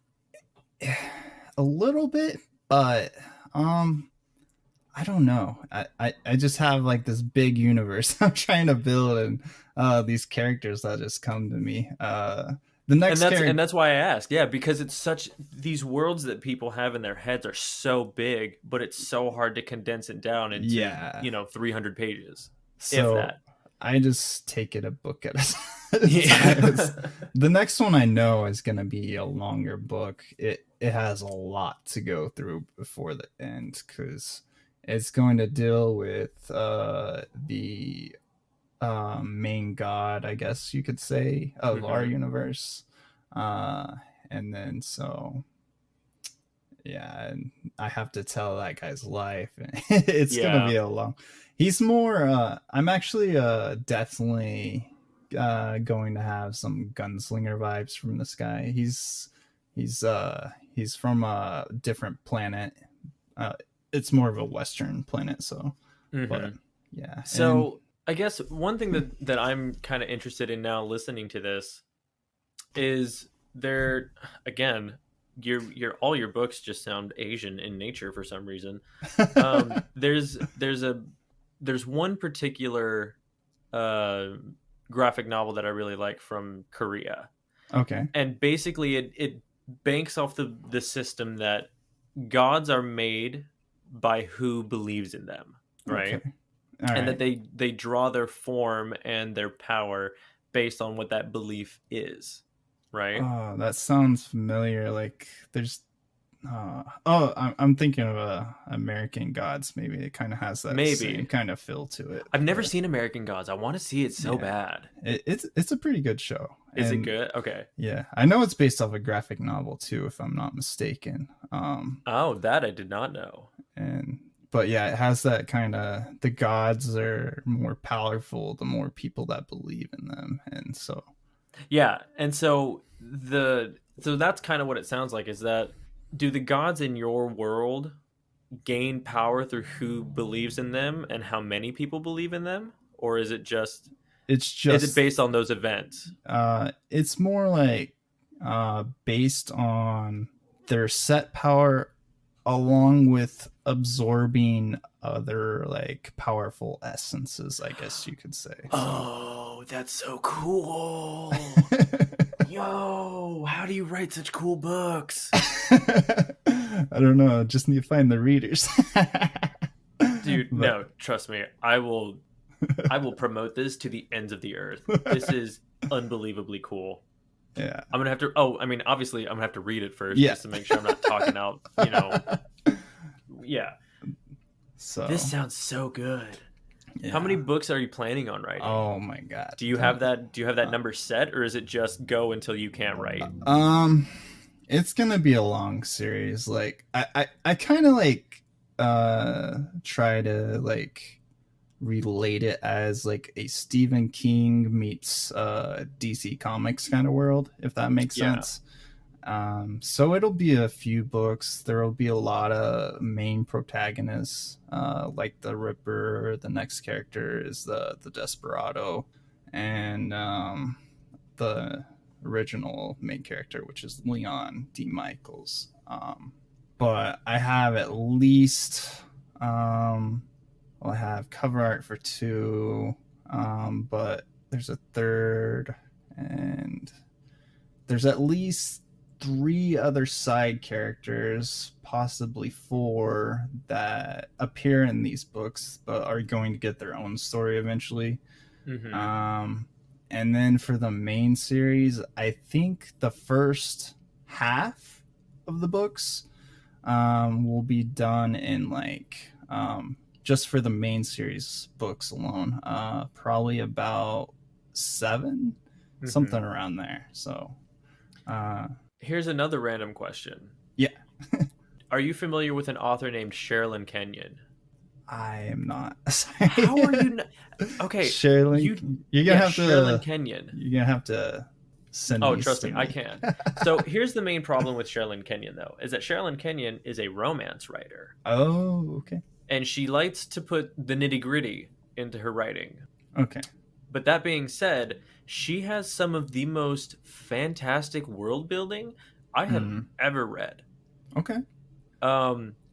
Speaker 2: a little bit, but I don't know. I just have like this big universe I'm trying to build, and these characters that just come to me. The
Speaker 1: And
Speaker 2: next
Speaker 1: that's and
Speaker 2: character,
Speaker 1: that's why I ask. Yeah, because it's such these worlds that people have in their heads are so big, but it's so hard to condense it down into,
Speaker 2: yeah.
Speaker 1: 300 pages, if
Speaker 2: So
Speaker 1: that.
Speaker 2: I just take it a book at a time.
Speaker 1: Yeah.
Speaker 2: The next one I know is going to be a longer book. It has a lot to go through before the end, because it's going to deal with the main god, I guess you could say, of our
Speaker 1: Hmm.
Speaker 2: universe. Uh, and then so yeah, and I have to tell that guy's life. It's gonna
Speaker 1: Yeah.
Speaker 2: be a long. He's more. I'm actually definitely going to have some gunslinger vibes from this guy. He's from a different planet. Uh, it's more of a Western planet, so.
Speaker 1: Hmm.
Speaker 2: But yeah, and
Speaker 1: So I guess one thing that I'm kind of interested in now listening to this is there again, your all your books just sound Asian in nature for some reason. There's one particular uh, graphic novel that I really like from Korea,
Speaker 2: okay,
Speaker 1: and basically it banks off the system that gods are made by who believes in them,
Speaker 2: okay,
Speaker 1: right?
Speaker 2: all
Speaker 1: And
Speaker 2: right.
Speaker 1: that they draw their form and their power based on what that belief is, right?
Speaker 2: Oh, that sounds familiar. Like there's I'm thinking of American Gods. Maybe it kind of has that same
Speaker 1: Maybe.
Speaker 2: kind of feel to it.
Speaker 1: I've never
Speaker 2: But
Speaker 1: seen American Gods. I want to see it so
Speaker 2: yeah,
Speaker 1: bad.
Speaker 2: it's a pretty good show.
Speaker 1: Is it
Speaker 2: And
Speaker 1: good? Okay.
Speaker 2: yeah, I know it's based off a graphic novel too, if I'm not mistaken.
Speaker 1: Oh, that I did not know.
Speaker 2: And but yeah, it has that kind of, the gods are more powerful the more people that believe in them, and so
Speaker 1: Yeah, and so that's kind of what it sounds like. Is that do the gods in your world gain power through who believes in them and how many people believe in them, or
Speaker 2: it's
Speaker 1: is it
Speaker 2: just
Speaker 1: based on those events?
Speaker 2: it's more like based on their set power along with absorbing other like powerful essences, I guess you could say. So
Speaker 1: Oh, that's so cool. Yo, how do you write such cool books?
Speaker 2: I don't know, just need to find the readers.
Speaker 1: Dude,
Speaker 2: But
Speaker 1: no, trust me. I will promote this to the ends of the earth. This is unbelievably cool.
Speaker 2: yeah.
Speaker 1: I'm gonna have to. Oh, I mean, obviously, I'm gonna have to read it first
Speaker 2: Yeah.
Speaker 1: just to make sure I'm not talking out. Yeah.
Speaker 2: So
Speaker 1: This sounds so good.
Speaker 2: yeah.
Speaker 1: How many books are you planning on writing?
Speaker 2: Oh my god.
Speaker 1: Do you have that? Do you have that number set, or is it just go until you can't write?
Speaker 2: It's gonna be a long series. Like I kind of like try to like relate it as like a Stephen King meets DC Comics kind of world, if that makes
Speaker 1: Yeah.
Speaker 2: sense. So it'll be a few books. There will be a lot of main protagonists, like the Ripper. The next character is the Desperado, and the original main character, which is Leon D. Michaels. But I have at least, I have cover art for two, but there's a third, and there's at least three other side characters, possibly four, that appear in these books but are going to get their own story eventually.
Speaker 1: Mm-hmm.
Speaker 2: And then for the main series, I think the first half of the books will be done in like just for the main series books alone, probably about 7, something
Speaker 1: Mm-hmm.
Speaker 2: around there. So uh,
Speaker 1: Here's another random question.
Speaker 2: yeah.
Speaker 1: Are you familiar with an author named Sherilyn Kenyon?
Speaker 2: I am not. Sorry.
Speaker 1: How are you not? Okay,
Speaker 2: Sherilyn,
Speaker 1: Sherilyn Kenyon.
Speaker 2: you're gonna have to send
Speaker 1: Oh,
Speaker 2: these
Speaker 1: trust
Speaker 2: to
Speaker 1: me, I
Speaker 2: me.
Speaker 1: can. So here's the main problem with Sherilyn Kenyon, though, is that Sherilyn Kenyon is a romance writer,
Speaker 2: Oh, okay.
Speaker 1: and she likes to put the nitty gritty into her writing.
Speaker 2: Okay.
Speaker 1: But that being said, she has some of the most fantastic world building I have
Speaker 2: Mm.
Speaker 1: ever read.
Speaker 2: Okay.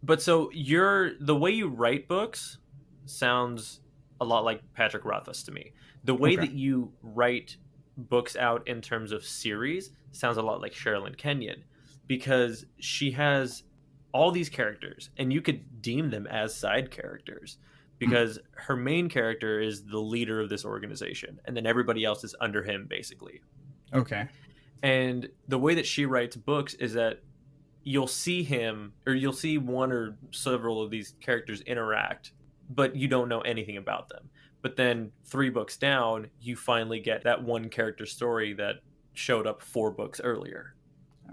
Speaker 1: But so the way you write books sounds a lot like Patrick Rothfuss to me. The way
Speaker 2: Okay.
Speaker 1: that you write books out in terms of series sounds a lot like Sherilyn Kenyon, because she has all these characters, and you could deem them as side characters
Speaker 2: Mm.
Speaker 1: because her main character is the leader of this organization, and then everybody else is under him, basically.
Speaker 2: Okay.
Speaker 1: And the way that she writes books is that you'll see him, or you'll see one or several of these characters interact, but you don't know anything about them. But then 3 books down, you finally get that one character story that showed up 4 books earlier,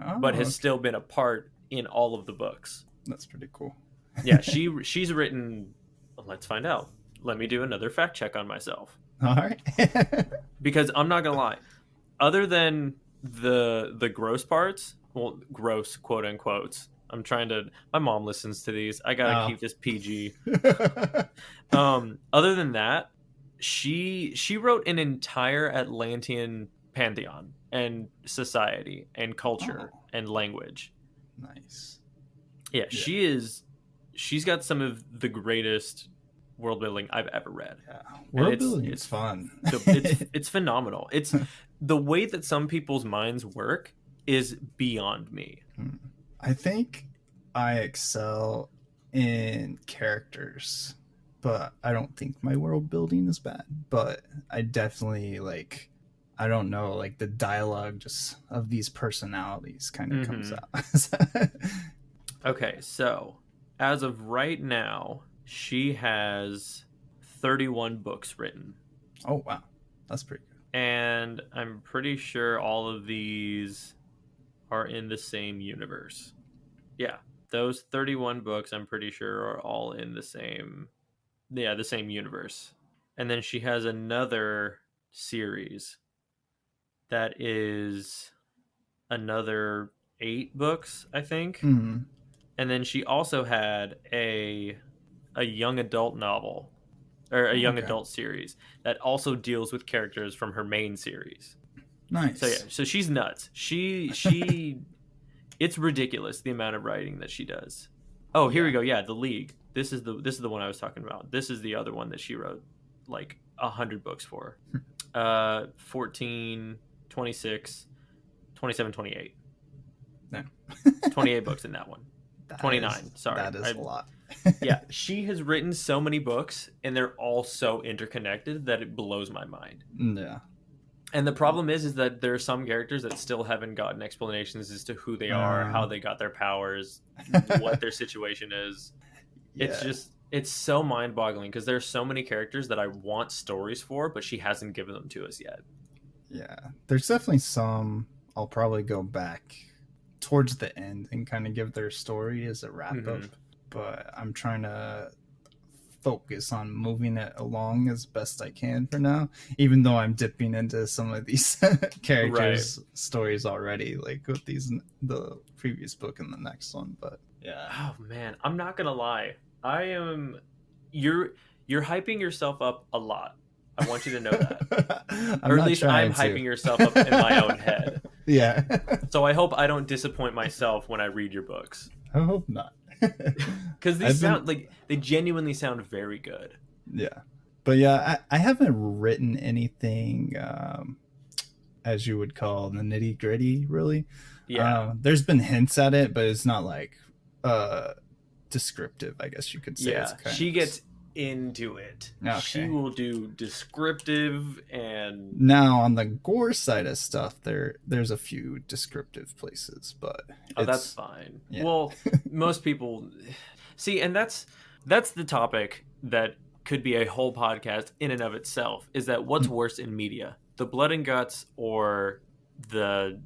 Speaker 2: Oh,
Speaker 1: but has
Speaker 2: okay.
Speaker 1: still been a part in all of the books.
Speaker 2: That's pretty cool.
Speaker 1: Yeah, she's written. Let's find out. Let me do another fact check on myself,
Speaker 2: All right.
Speaker 1: because I'm not gonna lie. Other than the gross parts, well, gross quote unquote. I'm trying to. My mom listens to these. I gotta
Speaker 2: Oh.
Speaker 1: keep this PG. Other than that, she wrote an entire Atlantean pantheon and society and culture
Speaker 2: Oh.
Speaker 1: and language.
Speaker 2: Nice.
Speaker 1: Yeah, she's got some of the greatest world building I've ever read.
Speaker 2: Yeah.
Speaker 1: And
Speaker 2: World building is fun.
Speaker 1: it's phenomenal. It's the way that some people's minds work is beyond me.
Speaker 2: I think I excel in characters, but I don't think my world building is bad. But I definitely like, I don't know, like the dialogue just of these personalities kind of comes out.
Speaker 1: Okay, so as of right now, she has 31 books written.
Speaker 2: Oh wow, that's pretty good.
Speaker 1: And I'm pretty sure all of these are in the same universe. Yeah, those 31 books I'm pretty sure are all in the same universe. And then she has another series that is another 8 books, I think.
Speaker 2: Mm,
Speaker 1: And then she also had a young adult novel or a young
Speaker 2: okay,
Speaker 1: adult series that also deals with characters from her main series. So yeah,
Speaker 2: nice.
Speaker 1: so she's nuts. She it's ridiculous the amount of writing that she does. Oh, here we
Speaker 2: Yeah.
Speaker 1: go. Yeah, The League. This is the one I was talking about. This is the other one that she wrote like 100 books for. 14, 26, 27, 28.
Speaker 2: No.
Speaker 1: 28 books in that one.
Speaker 2: That
Speaker 1: 29,
Speaker 2: is
Speaker 1: sorry.
Speaker 2: that is a lot.
Speaker 1: Yeah, she has written so many books and they're all so interconnected that it blows my mind.
Speaker 2: Yeah.
Speaker 1: And the problem is that there are some characters that still haven't gotten explanations as to who they are, how they got their powers, what their situation is. It's
Speaker 2: Yeah.
Speaker 1: just it's so mind-boggling because there's so many characters that I want stories for, but she hasn't given them to us yet.
Speaker 2: Yeah. There's definitely some I'll probably go back towards the end and kind of give their story as a wrap up. But I'm trying to focus on moving it along as best I can for now, even though I'm dipping into some of these characters' stories already, like with the previous book and the next one. But yeah.
Speaker 1: Oh man, I'm not gonna lie. I am you're you're hyping yourself up a lot. I want you to know that. Or at least I'm hyping yourself up in my own head.
Speaker 2: Yeah.
Speaker 1: So I hope I don't disappoint myself when I read your books.
Speaker 2: I hope not.
Speaker 1: Because these sound like they genuinely sound very good.
Speaker 2: Yeah. But yeah, I haven't written anything as you would call the nitty gritty, really.
Speaker 1: Yeah.
Speaker 2: There's been hints at it, but it's not like descriptive, I guess you could say.
Speaker 1: Yeah. She gets into it.
Speaker 2: Okay.
Speaker 1: She will do descriptive and
Speaker 2: now on the gore side of stuff, there's a few descriptive places, but
Speaker 1: that's fine.
Speaker 2: Yeah.
Speaker 1: Well, most people see, and that's the topic that could be a whole podcast in and of itself, is that what's worse in media, the blood and guts or the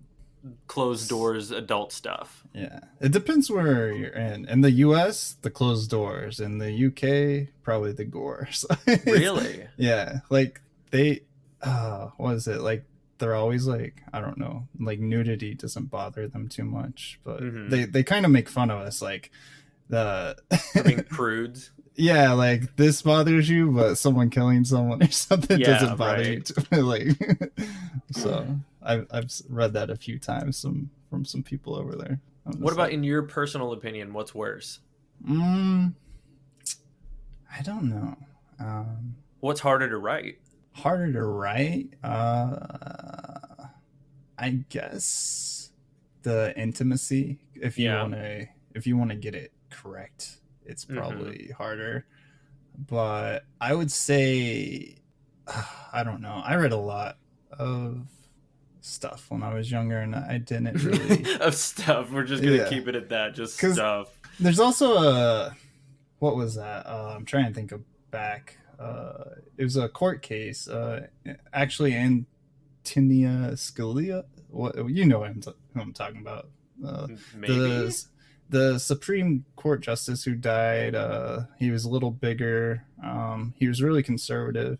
Speaker 1: closed doors adult stuff?
Speaker 2: Yeah, it depends where you're in the US, the closed doors. In the UK, probably the gore. So
Speaker 1: Really?
Speaker 2: Yeah, like they what is it, like they're always like, I don't know, like nudity doesn't bother them too much, but they kind of make fun of us, like the
Speaker 1: being prudes.
Speaker 2: Yeah, like this bothers you, but someone killing someone or something doesn't bother you too. Like, so I've read that a few times from some people over there.
Speaker 1: What about in your personal opinion? What's worse?
Speaker 2: I don't know.
Speaker 1: What's harder to write?
Speaker 2: Harder to write? I guess the intimacy. If you wanna get it correct, it's probably harder. But I would say, I don't know. I read a lot of stuff when I was younger, and I didn't really
Speaker 1: of stuff. We're just gonna keep it at that. Just stuff.
Speaker 2: There's also what was that? I'm trying to think of back. It was a court case. Actually, Antonia Scalia. What you know who I'm talking about?
Speaker 1: Maybe.
Speaker 2: The Supreme Court justice who died, he was a little bigger. He was really conservative.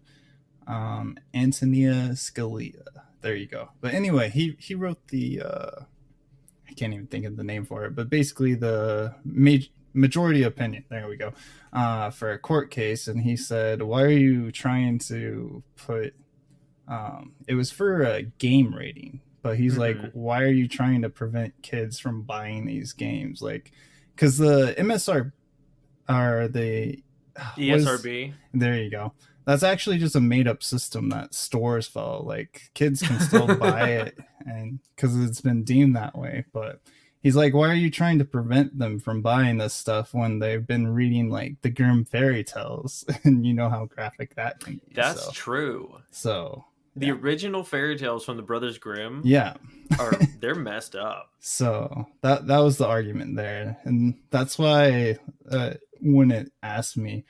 Speaker 2: Antonia Scalia. There you go. But anyway, he wrote the I can't even think of the name for it, but basically the majority opinion. There we go. For a court case, and he said, "Why are you trying to put?" It was for a game rating. But he's like, why are you trying to prevent kids from buying these games? Like, because the MSR are the
Speaker 1: ESRB.
Speaker 2: There you go. That's actually just a made up system that stores follow. Like, kids can still buy it, and because it's been deemed that way. But he's like, why are you trying to prevent them from buying this stuff when they've been reading like the Grimm fairy tales, and you know how graphic that can be.
Speaker 1: That's true.
Speaker 2: So.
Speaker 1: The original fairy tales from the Brothers Grimm
Speaker 2: Yeah.
Speaker 1: they're messed up.
Speaker 2: So that was the argument there, and that's why when it asked me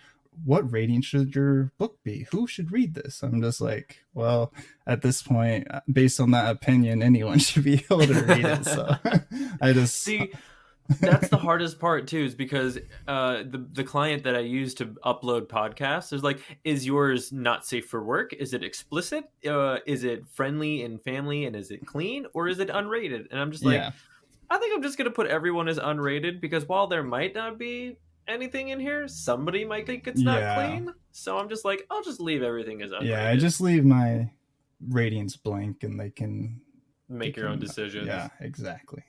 Speaker 2: what rating should your book be, who should read this, I'm just like, well, at this point, based on that opinion, anyone should be able to read it. So I just
Speaker 1: see. That's the hardest part too, is because the client that I use to upload podcasts is like, is yours not safe for work? Is it explicit? Is it friendly and family? And is it clean? Or is it unrated? And I'm just like,
Speaker 2: yeah.
Speaker 1: I think I'm just gonna put everyone as unrated, because while there might not be anything in here, somebody might think it's not clean. So I'm just like, I'll just leave everything as unrated.
Speaker 2: Yeah, I just leave my ratings blank, and they can
Speaker 1: make your own decisions.
Speaker 2: Yeah, exactly.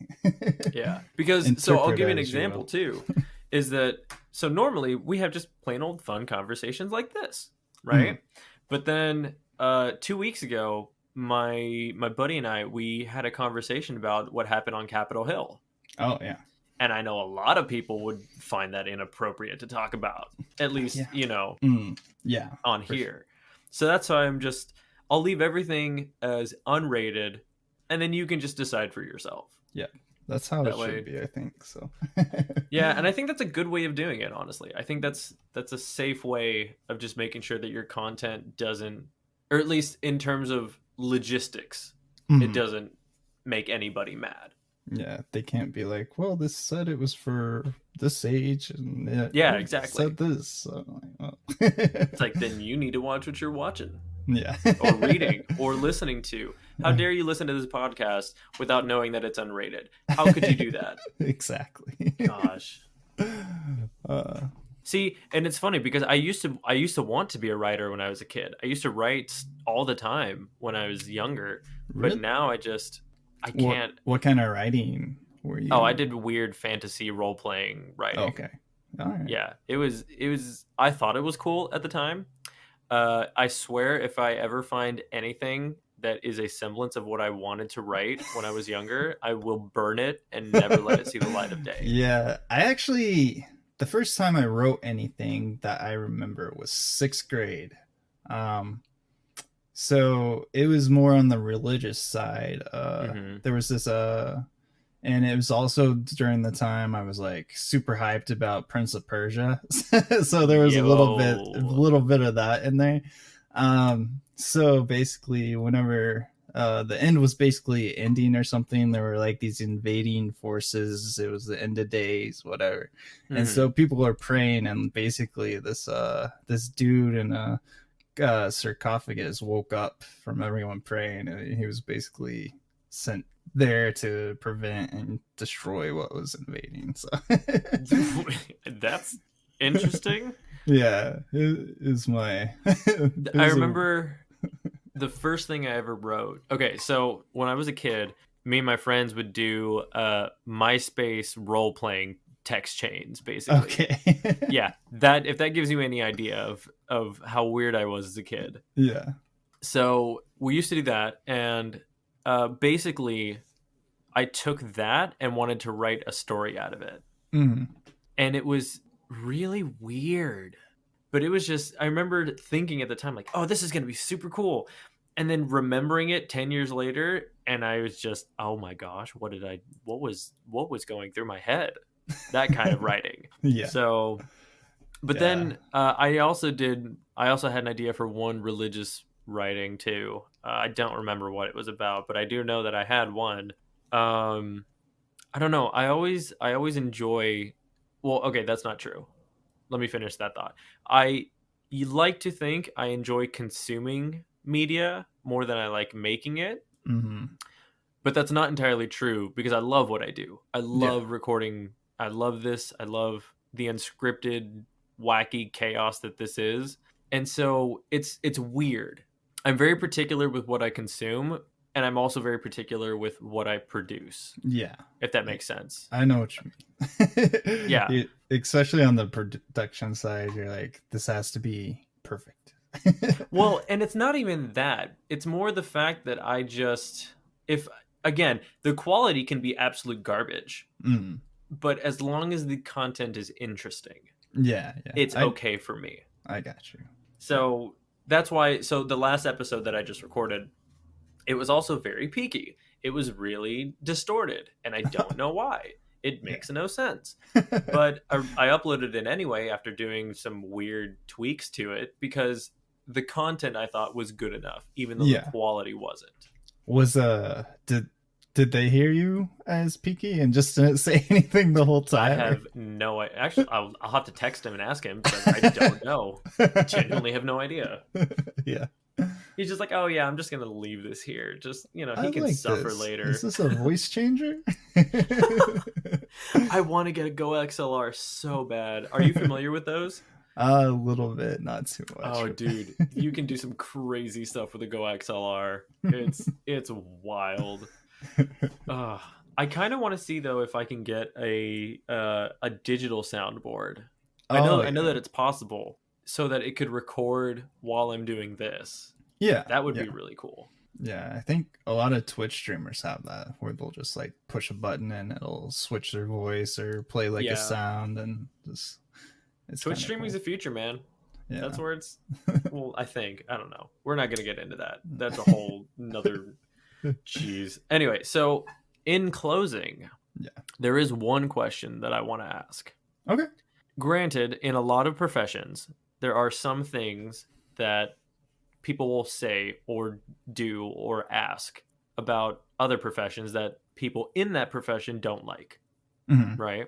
Speaker 1: Yeah, because so I'll give you an example too, is that so normally we have just plain old fun conversations like this, right? But then 2 weeks ago, my buddy and we had a conversation about what happened on Capitol Hill.
Speaker 2: Oh yeah.
Speaker 1: And I know a lot of people would find that inappropriate to talk about, at least on here. Sure. So that's why I'll leave everything as unrated, and then you can just decide for yourself.
Speaker 2: Yeah, that's how it should be, I think. So
Speaker 1: yeah, and I think that's a good way of doing it, honestly. I think that's a safe way of just making sure that your content doesn't, or at least in terms of logistics, it doesn't make anybody mad.
Speaker 2: Yeah, they can't be like, well, this said it was for this age, and
Speaker 1: exactly
Speaker 2: said this. So, well.
Speaker 1: It's like, then you need to watch what you're watching.
Speaker 2: Yeah.
Speaker 1: Or reading or listening to. How dare you listen to this podcast without knowing that it's unrated? How could you do that?
Speaker 2: Exactly.
Speaker 1: Gosh. See, and it's funny because I used to want to be a writer when I was a kid. I used to write all the time when I was younger, but now I can't.
Speaker 2: What kind of writing were you?
Speaker 1: Oh, I did weird fantasy role-playing writing.
Speaker 2: Okay. All right.
Speaker 1: Yeah, it was I thought it was cool at the time. I swear if I ever find anything that is a semblance of what I wanted to write when I was younger, I will burn it and never let it see the light of day.
Speaker 2: Yeah, the first time I wrote anything that I remember was 6th grade. So it was more on the religious side. There was this and it was also during the time I was like super hyped about Prince of Persia. So there was a little bit of that in there. So basically whenever the end was basically ending or something, there were like these invading forces. It was the end of days, whatever. And so people are praying, and basically this dude in a sarcophagus woke up from everyone praying, and he was basically sent there to prevent and destroy what was invading. So
Speaker 1: that's interesting.
Speaker 2: Yeah, it is my
Speaker 1: I remember the first thing I ever wrote. Okay, so when I was a kid, me and my friends would do MySpace role-playing text chains, basically.
Speaker 2: Okay.
Speaker 1: Yeah, that if that gives you any idea of how weird I was as a kid.
Speaker 2: Yeah.
Speaker 1: So we used to do that, and basically I took that and wanted to write a story out of it. And it was really weird, but it was just, I remember thinking at the time like, oh, this is going to be super cool. And then remembering it 10 years later, and I was just, oh my gosh, what was going through my head? That kind of writing.
Speaker 2: Yeah.
Speaker 1: So, but then I also had an idea for one religious writing too. I don't remember what it was about, but I do know that I had one. I don't know. I always enjoy. Well, okay, that's not true. Let me finish that thought. You like to think I enjoy consuming media more than I like making it. But that's not entirely true, because I love what I do. I love recording. I love this. I love the unscripted, wacky chaos that this is. And so it's weird. I'm very particular with what I consume, and I'm also very particular with what I produce. Yeah. If that makes sense.
Speaker 2: I know what you mean.
Speaker 1: Yeah.
Speaker 2: Especially on the production side, you're like, this has to be perfect.
Speaker 1: Well, and it's not even that. It's more the fact that again, the quality can be absolute garbage. But as long as the content is interesting, it's okay for me.
Speaker 2: I got you.
Speaker 1: So that's why. So the last episode that I just recorded, it was also very peaky. It was really distorted, and I don't know why. It
Speaker 2: Yeah.
Speaker 1: makes no sense. But I uploaded it anyway after doing some weird tweaks to it because the content I thought was good enough, even though the
Speaker 2: Yeah.
Speaker 1: quality wasn't.
Speaker 2: Was did they hear you as Peaky and just didn't say anything the whole
Speaker 1: I
Speaker 2: time?
Speaker 1: have no. Actually, I'll have to text him and ask him because I don't know. I genuinely have no idea.
Speaker 2: Yeah.
Speaker 1: He's just like, oh yeah, I'm just gonna leave this here. Just
Speaker 2: I
Speaker 1: he can
Speaker 2: like
Speaker 1: suffer
Speaker 2: this.
Speaker 1: later.
Speaker 2: Is this a voice changer?
Speaker 1: I want to get a Go XLR so bad. Are you familiar with those?
Speaker 2: A little bit, not too much.
Speaker 1: Oh, dude, you can do some crazy stuff with a Go XLR. It's wild. I kind of want to see though if I can get a digital soundboard. I know that it's possible, so that it could record while I'm doing this.
Speaker 2: Yeah,
Speaker 1: that would be really cool.
Speaker 2: Yeah, I think a lot of Twitch streamers have that, where they'll just like push a button and it'll switch their voice or play like a sound, and just
Speaker 1: Twitch streaming's the future, man. Yeah. That's where it's. Well, I don't know. We're not gonna get into that. That's a whole another. Jeez. Anyway, so in closing, there is one question that I want to ask.
Speaker 2: Okay.
Speaker 1: Granted, in a lot of professions, there are some things that people will say or do or ask about other professions that people in that profession don't like.
Speaker 2: Mm-hmm.
Speaker 1: Right?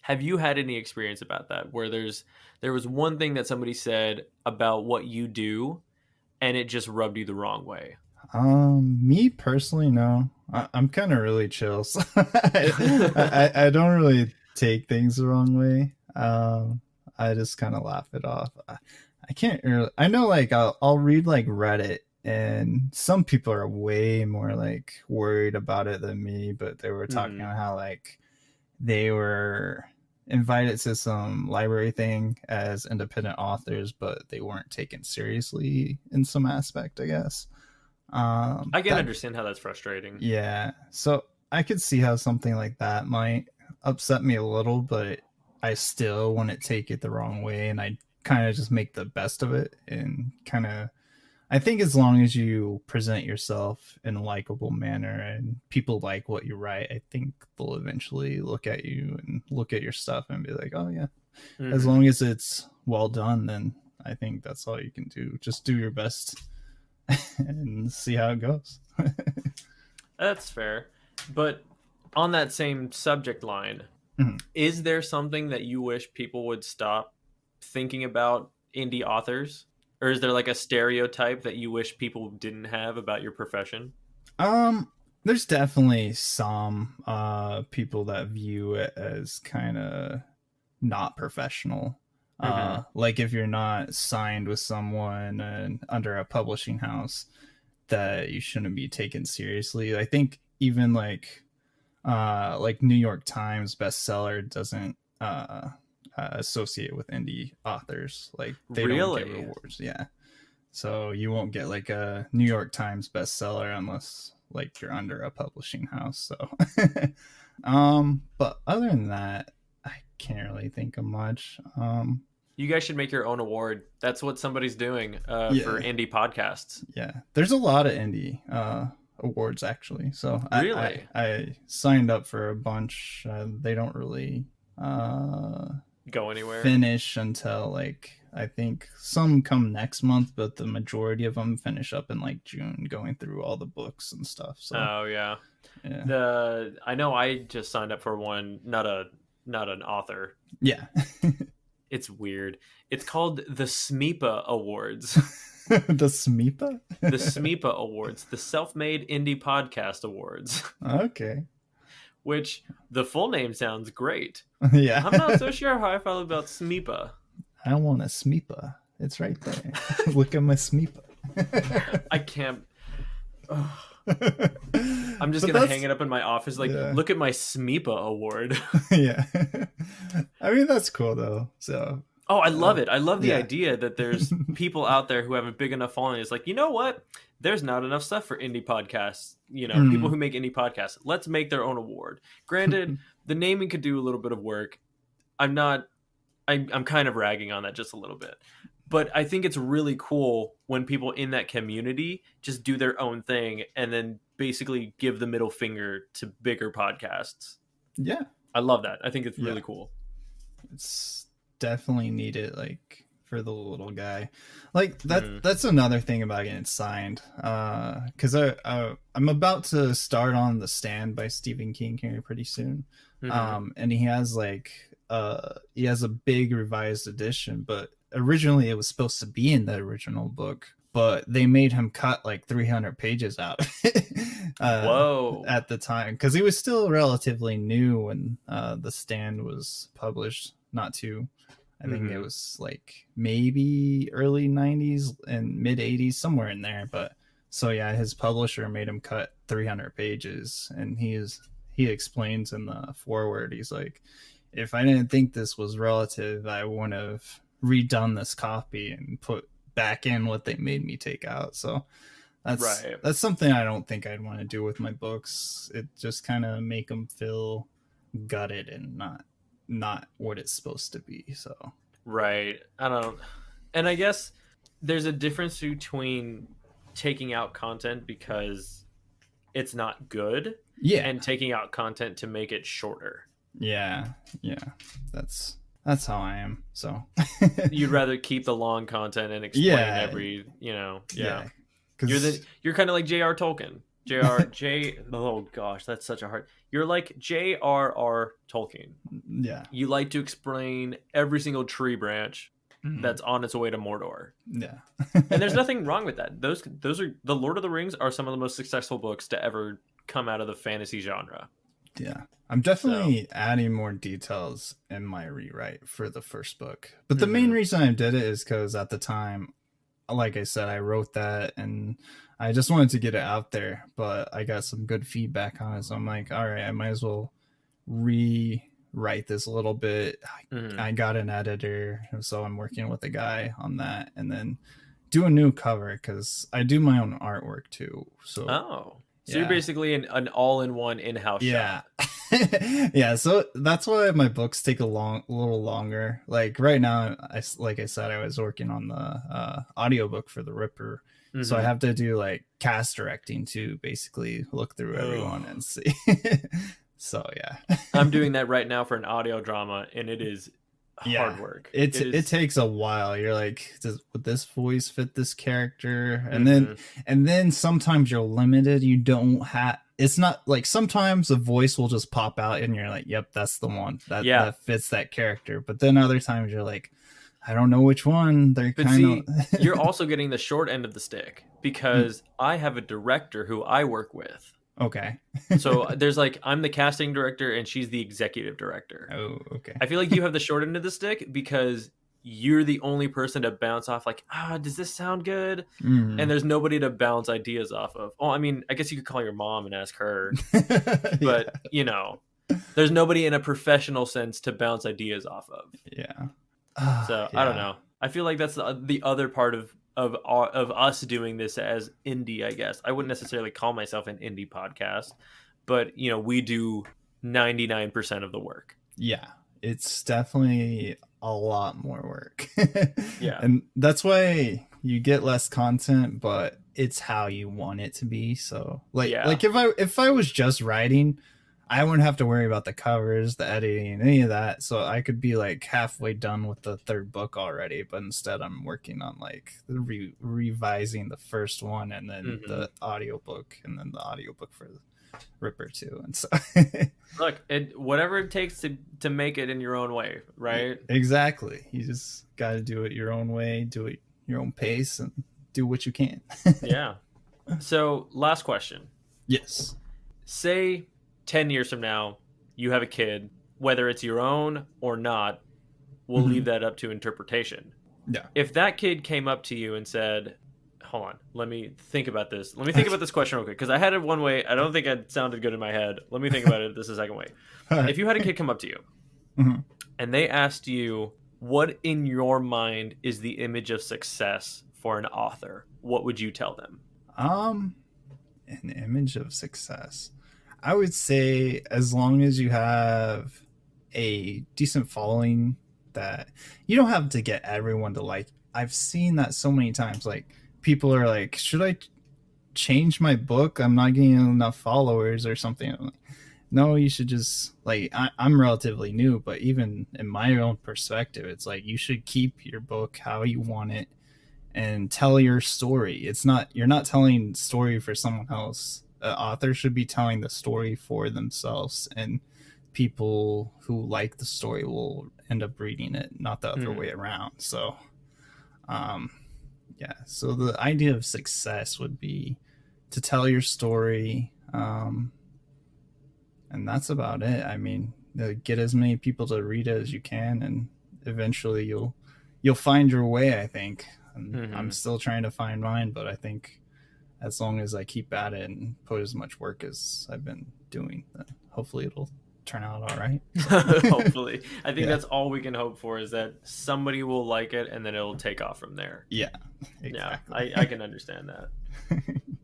Speaker 1: Have you had any experience about that where there was one thing that somebody said about what you do and it just rubbed you the wrong way?
Speaker 2: Me personally, no. I'm kind of really chill, so I don't really take things the wrong way. I just kind of laugh it off. I can't really. I know, like I'll read like Reddit, and some people are way more like worried about it than me. But they were talking about how like they were invited to some library thing as independent authors, but they weren't taken seriously in some aspect, I guess.
Speaker 1: I can understand how that's frustrating.
Speaker 2: Yeah, so I could see how something like that might upset me a little, but I still wouldn't take it the wrong way, and I kind of just make the best of it. And kind of, I think as long as you present yourself in a likable manner and people like what you write, I think they'll eventually look at you and look at your stuff and be like, oh yeah. As long as it's well done, then I think that's all you can do. Just do your best and see how it goes.
Speaker 1: That's fair. But on that same subject line, is there something that you wish people would stop thinking about indie authors? Or is there like a stereotype that you wish people didn't have about your profession?
Speaker 2: There's definitely some people that view it as kind of not professional. Like if you're not signed with someone and under a publishing house, that you shouldn't be taken seriously. I think even like New York Times bestseller doesn't associate with indie authors. Like they don't get rewards. Yeah. So you won't get like a New York Times bestseller unless like you're under a publishing house. So but other than that, I can't really think of much.
Speaker 1: You guys should make your own award. That's what somebody's doing for indie podcasts.
Speaker 2: Yeah. There's a lot of indie awards actually. So
Speaker 1: really?
Speaker 2: I signed up for a bunch. They don't really
Speaker 1: go anywhere,
Speaker 2: finish until like I think some come next month, but the majority of them finish up in like June, going through all the books and stuff. So
Speaker 1: yeah. I know I just signed up for one, not an author.
Speaker 2: Yeah.
Speaker 1: It's weird. It's called the SMEPA Awards.
Speaker 2: The SMEPA?
Speaker 1: The SMEPA Awards, the Self-Made Indie Podcast Awards.
Speaker 2: Okay.
Speaker 1: Which the full name sounds great.
Speaker 2: Yeah.
Speaker 1: I'm not so sure how I feel about SMEPA.
Speaker 2: I want a SMEPA. It's right there. Look at my SMEPA.
Speaker 1: I can't. I'm just going to hang it up in my office. Like, look at my SMEPA award.
Speaker 2: Yeah. I mean, that's cool though. So.
Speaker 1: Oh, I love it. I love the idea that there's people out there who have a big enough following. It's like, you know what? There's not enough stuff for indie podcasts. You know, people who make indie podcasts. Let's make their own award. Granted, the naming could do a little bit of work. I'm kind of ragging on that just a little bit. But I think it's really cool when people in that community just do their own thing and then basically give the middle finger to bigger podcasts.
Speaker 2: Yeah,
Speaker 1: I love that. I think it's
Speaker 2: yeah,
Speaker 1: really cool.
Speaker 2: it's definitely needed, like for the little guy. Like that.
Speaker 1: Mm-hmm.
Speaker 2: That's another thing about getting signed. Because I'm about to start on The Stand by Stephen King here pretty soon.
Speaker 1: Mm-hmm.
Speaker 2: And he has a big revised edition, but originally it was supposed to be in the original book, but they made him cut like 300 pages out of it
Speaker 1: Whoa.
Speaker 2: at the time, because he was still relatively new when The Stand was published. Not too, I think it
Speaker 1: Mm-hmm.
Speaker 2: was like maybe early 90s and mid 80s, somewhere in there. But so yeah, his publisher made him cut 300 pages, and he explains in the foreword, he's like, if I didn't think this was relative, I wouldn't have redone this copy and put back in what they made me take out. So
Speaker 1: Right.
Speaker 2: that's something I don't think I'd want to do with my books. It just kind of make them feel gutted and not what it's supposed to be. So
Speaker 1: Right. I don't. And I guess there's a difference between taking out content because it's not good
Speaker 2: yeah,
Speaker 1: and taking out content to make it shorter.
Speaker 2: yeah, yeah. That's how I am. So
Speaker 1: You'd rather keep the long content and explain
Speaker 2: yeah,
Speaker 1: every, yeah.
Speaker 2: yeah,
Speaker 1: You're kind of like J.R. Tolkien. J.R. Oh gosh, that's such a hard. You're like J.R.R. Tolkien.
Speaker 2: yeah,
Speaker 1: You like to explain every single tree branch
Speaker 2: mm-hmm.
Speaker 1: that's on its way to Mordor.
Speaker 2: Yeah.
Speaker 1: And there's nothing wrong with that. Those are the Lord of the Rings are some of the most successful books to ever come out of the fantasy genre.
Speaker 2: Yeah, I'm definitely adding more details in my rewrite for the first book. But the main reason I did it is because at the time, like I said, I wrote that and I just wanted to get it out there. But I got some good feedback on it, so I'm like, all right, I might as well rewrite this a little bit. I got an editor, so I'm working with a guy on that, and then do a new cover because I do my own artwork too. So
Speaker 1: So you're basically an all-in-one in-house shop.
Speaker 2: Yeah, so that's why my books take a little longer. Like right now, like I said, I was working on the audiobook for the Ripper. So I have to do like cast directing to basically look through everyone and see. So yeah.
Speaker 1: I'm doing that right now for an audio drama, and it is hard work.
Speaker 2: It takes a while. You're like, would this voice fit this character? And then sometimes you're limited. You don't have. It's not like sometimes a voice will just pop out, and you're like, "Yep, that's the one that fits that character." But then other times you're like, "I don't know which one." They're kind of.
Speaker 1: You're also getting the short end of the stick because I have a director who I work with.
Speaker 2: Okay.
Speaker 1: So there's like, I'm the casting director and she's the executive director.
Speaker 2: Oh, okay.
Speaker 1: I feel like you have the short end of the stick because you're the only person to bounce off like, does this sound good? And there's nobody to bounce ideas off of. Oh, I mean, I guess you could call your mom and ask her. But, there's nobody in a professional sense to bounce ideas off of.
Speaker 2: Yeah.
Speaker 1: So I don't know. I feel like that's the other part of us doing this as indie, I guess. I wouldn't necessarily call myself an indie podcast, but we do 99% of the work.
Speaker 2: Yeah, it's definitely a lot more work.
Speaker 1: Yeah.
Speaker 2: And that's why you get less content, but it's how you want it to be. So like if I was just writing, I wouldn't have to worry about the covers, the editing, any of that. So I could be like halfway done with the third book already. But instead, I'm working on like revising the first one, and then the audiobook, and then the audiobook for the Ripper too. And so,
Speaker 1: look, whatever it takes to make it in your own way, right?
Speaker 2: Exactly. You just got to do it your own way, do it your own pace, and do what you can.
Speaker 1: Yeah. So, last question.
Speaker 2: Yes.
Speaker 1: Say 10 years from now, you have a kid, whether it's your own or not, we'll leave that up to interpretation.
Speaker 2: Yeah.
Speaker 1: If that kid came up to you and said, hold on, let me think about this. Let me think about this question real quick, because I had it one way. I don't think it sounded good in my head. Let me think about it this a second way. Right. If you had a kid come up to you and they asked you, what in your mind is the image of success for an author, what would you tell them?
Speaker 2: An image of success. I would say as long as you have a decent following, that you don't have to get everyone to like I've seen that so many times. Like people are like, should I change my book? I'm not getting enough followers or something. I'm like, no, you should just like I'm relatively new, but even in my own perspective, it's like you should keep your book how you want it and tell your story. It's not you're not telling story for someone else. The author should be telling the story for themselves, and people who like the story will end up reading it, not the other way around. So, um, yeah. So the idea of success would be to tell your story, and that's about it. I mean, get as many people to read it as you can, and eventually you'll find your way. I think. And I'm still trying to find mine, but I think as long as I keep at it and put as much work as I've been doing, then hopefully it'll turn out all right.
Speaker 1: Hopefully. I think that's all we can hope for, is that somebody will like it and then it'll take off from there.
Speaker 2: Yeah, exactly.
Speaker 1: Yeah, I can understand that.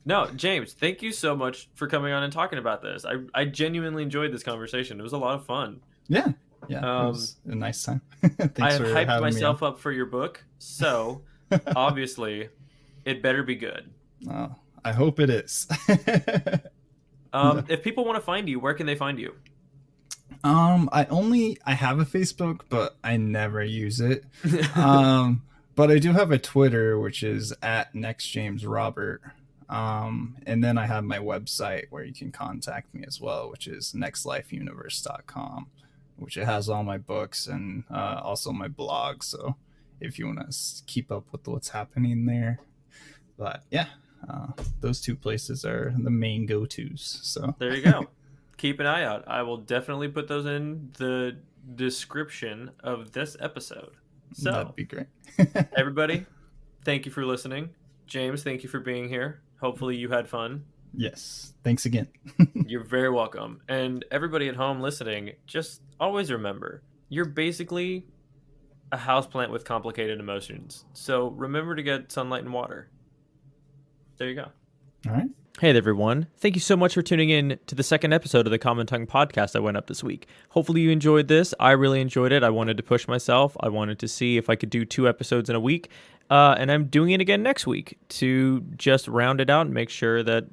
Speaker 1: No, James, thank you so much for coming on and talking about this. I genuinely enjoyed this conversation. It was a lot of fun.
Speaker 2: Yeah, it was a nice time. Thanks
Speaker 1: I have
Speaker 2: for
Speaker 1: hyped
Speaker 2: having
Speaker 1: myself
Speaker 2: me
Speaker 1: up for your book, so obviously it better be good.
Speaker 2: Oh, I hope it is.
Speaker 1: If people want to find you, where can they find you?
Speaker 2: I have a Facebook, but I never use it. But I do have a Twitter, which is at nextjamesrobert. And then I have my website where you can contact me as well, which is nextlifeuniverse.com, which it has all my books and also my blog. So if you want to keep up with what's happening there. But yeah, those two places are the main go-tos. So
Speaker 1: there you go. Keep an eye out. I will definitely put those in the description of this episode. So
Speaker 2: that'd be great.
Speaker 1: Everybody, thank you for listening. James, thank you for being here. Hopefully you had fun.
Speaker 2: Yes. Thanks again.
Speaker 1: You're very welcome. And everybody at home listening, just always remember, you're basically a houseplant with complicated emotions. So remember to get sunlight and water. There you go.
Speaker 2: All right.
Speaker 1: Hey there, everyone. Thank you so much for tuning in to the second episode of the Common Tongue podcast that went up this week. Hopefully you enjoyed this. I really enjoyed it. I wanted to push myself. I wanted to see if I could do 2 episodes in a week. And I'm doing it again next week to just round it out and make sure that,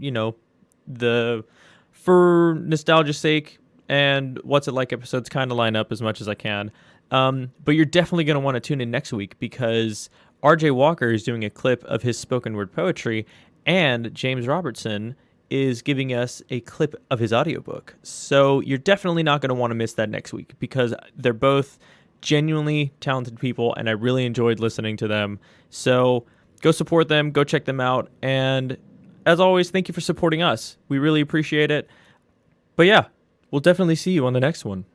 Speaker 1: for nostalgia's sake and What's It Like episodes kind of line up as much as I can. But you're definitely going to want to tune in next week because RJ Walker is doing a clip of his spoken word poetry, and James Robertson is giving us a clip of his audiobook. So you're definitely not going to want to miss that next week because they're both genuinely talented people, and I really enjoyed listening to them. So go support them, go check them out, and as always, thank you for supporting us. We really appreciate it. But yeah, we'll definitely see you on the next one.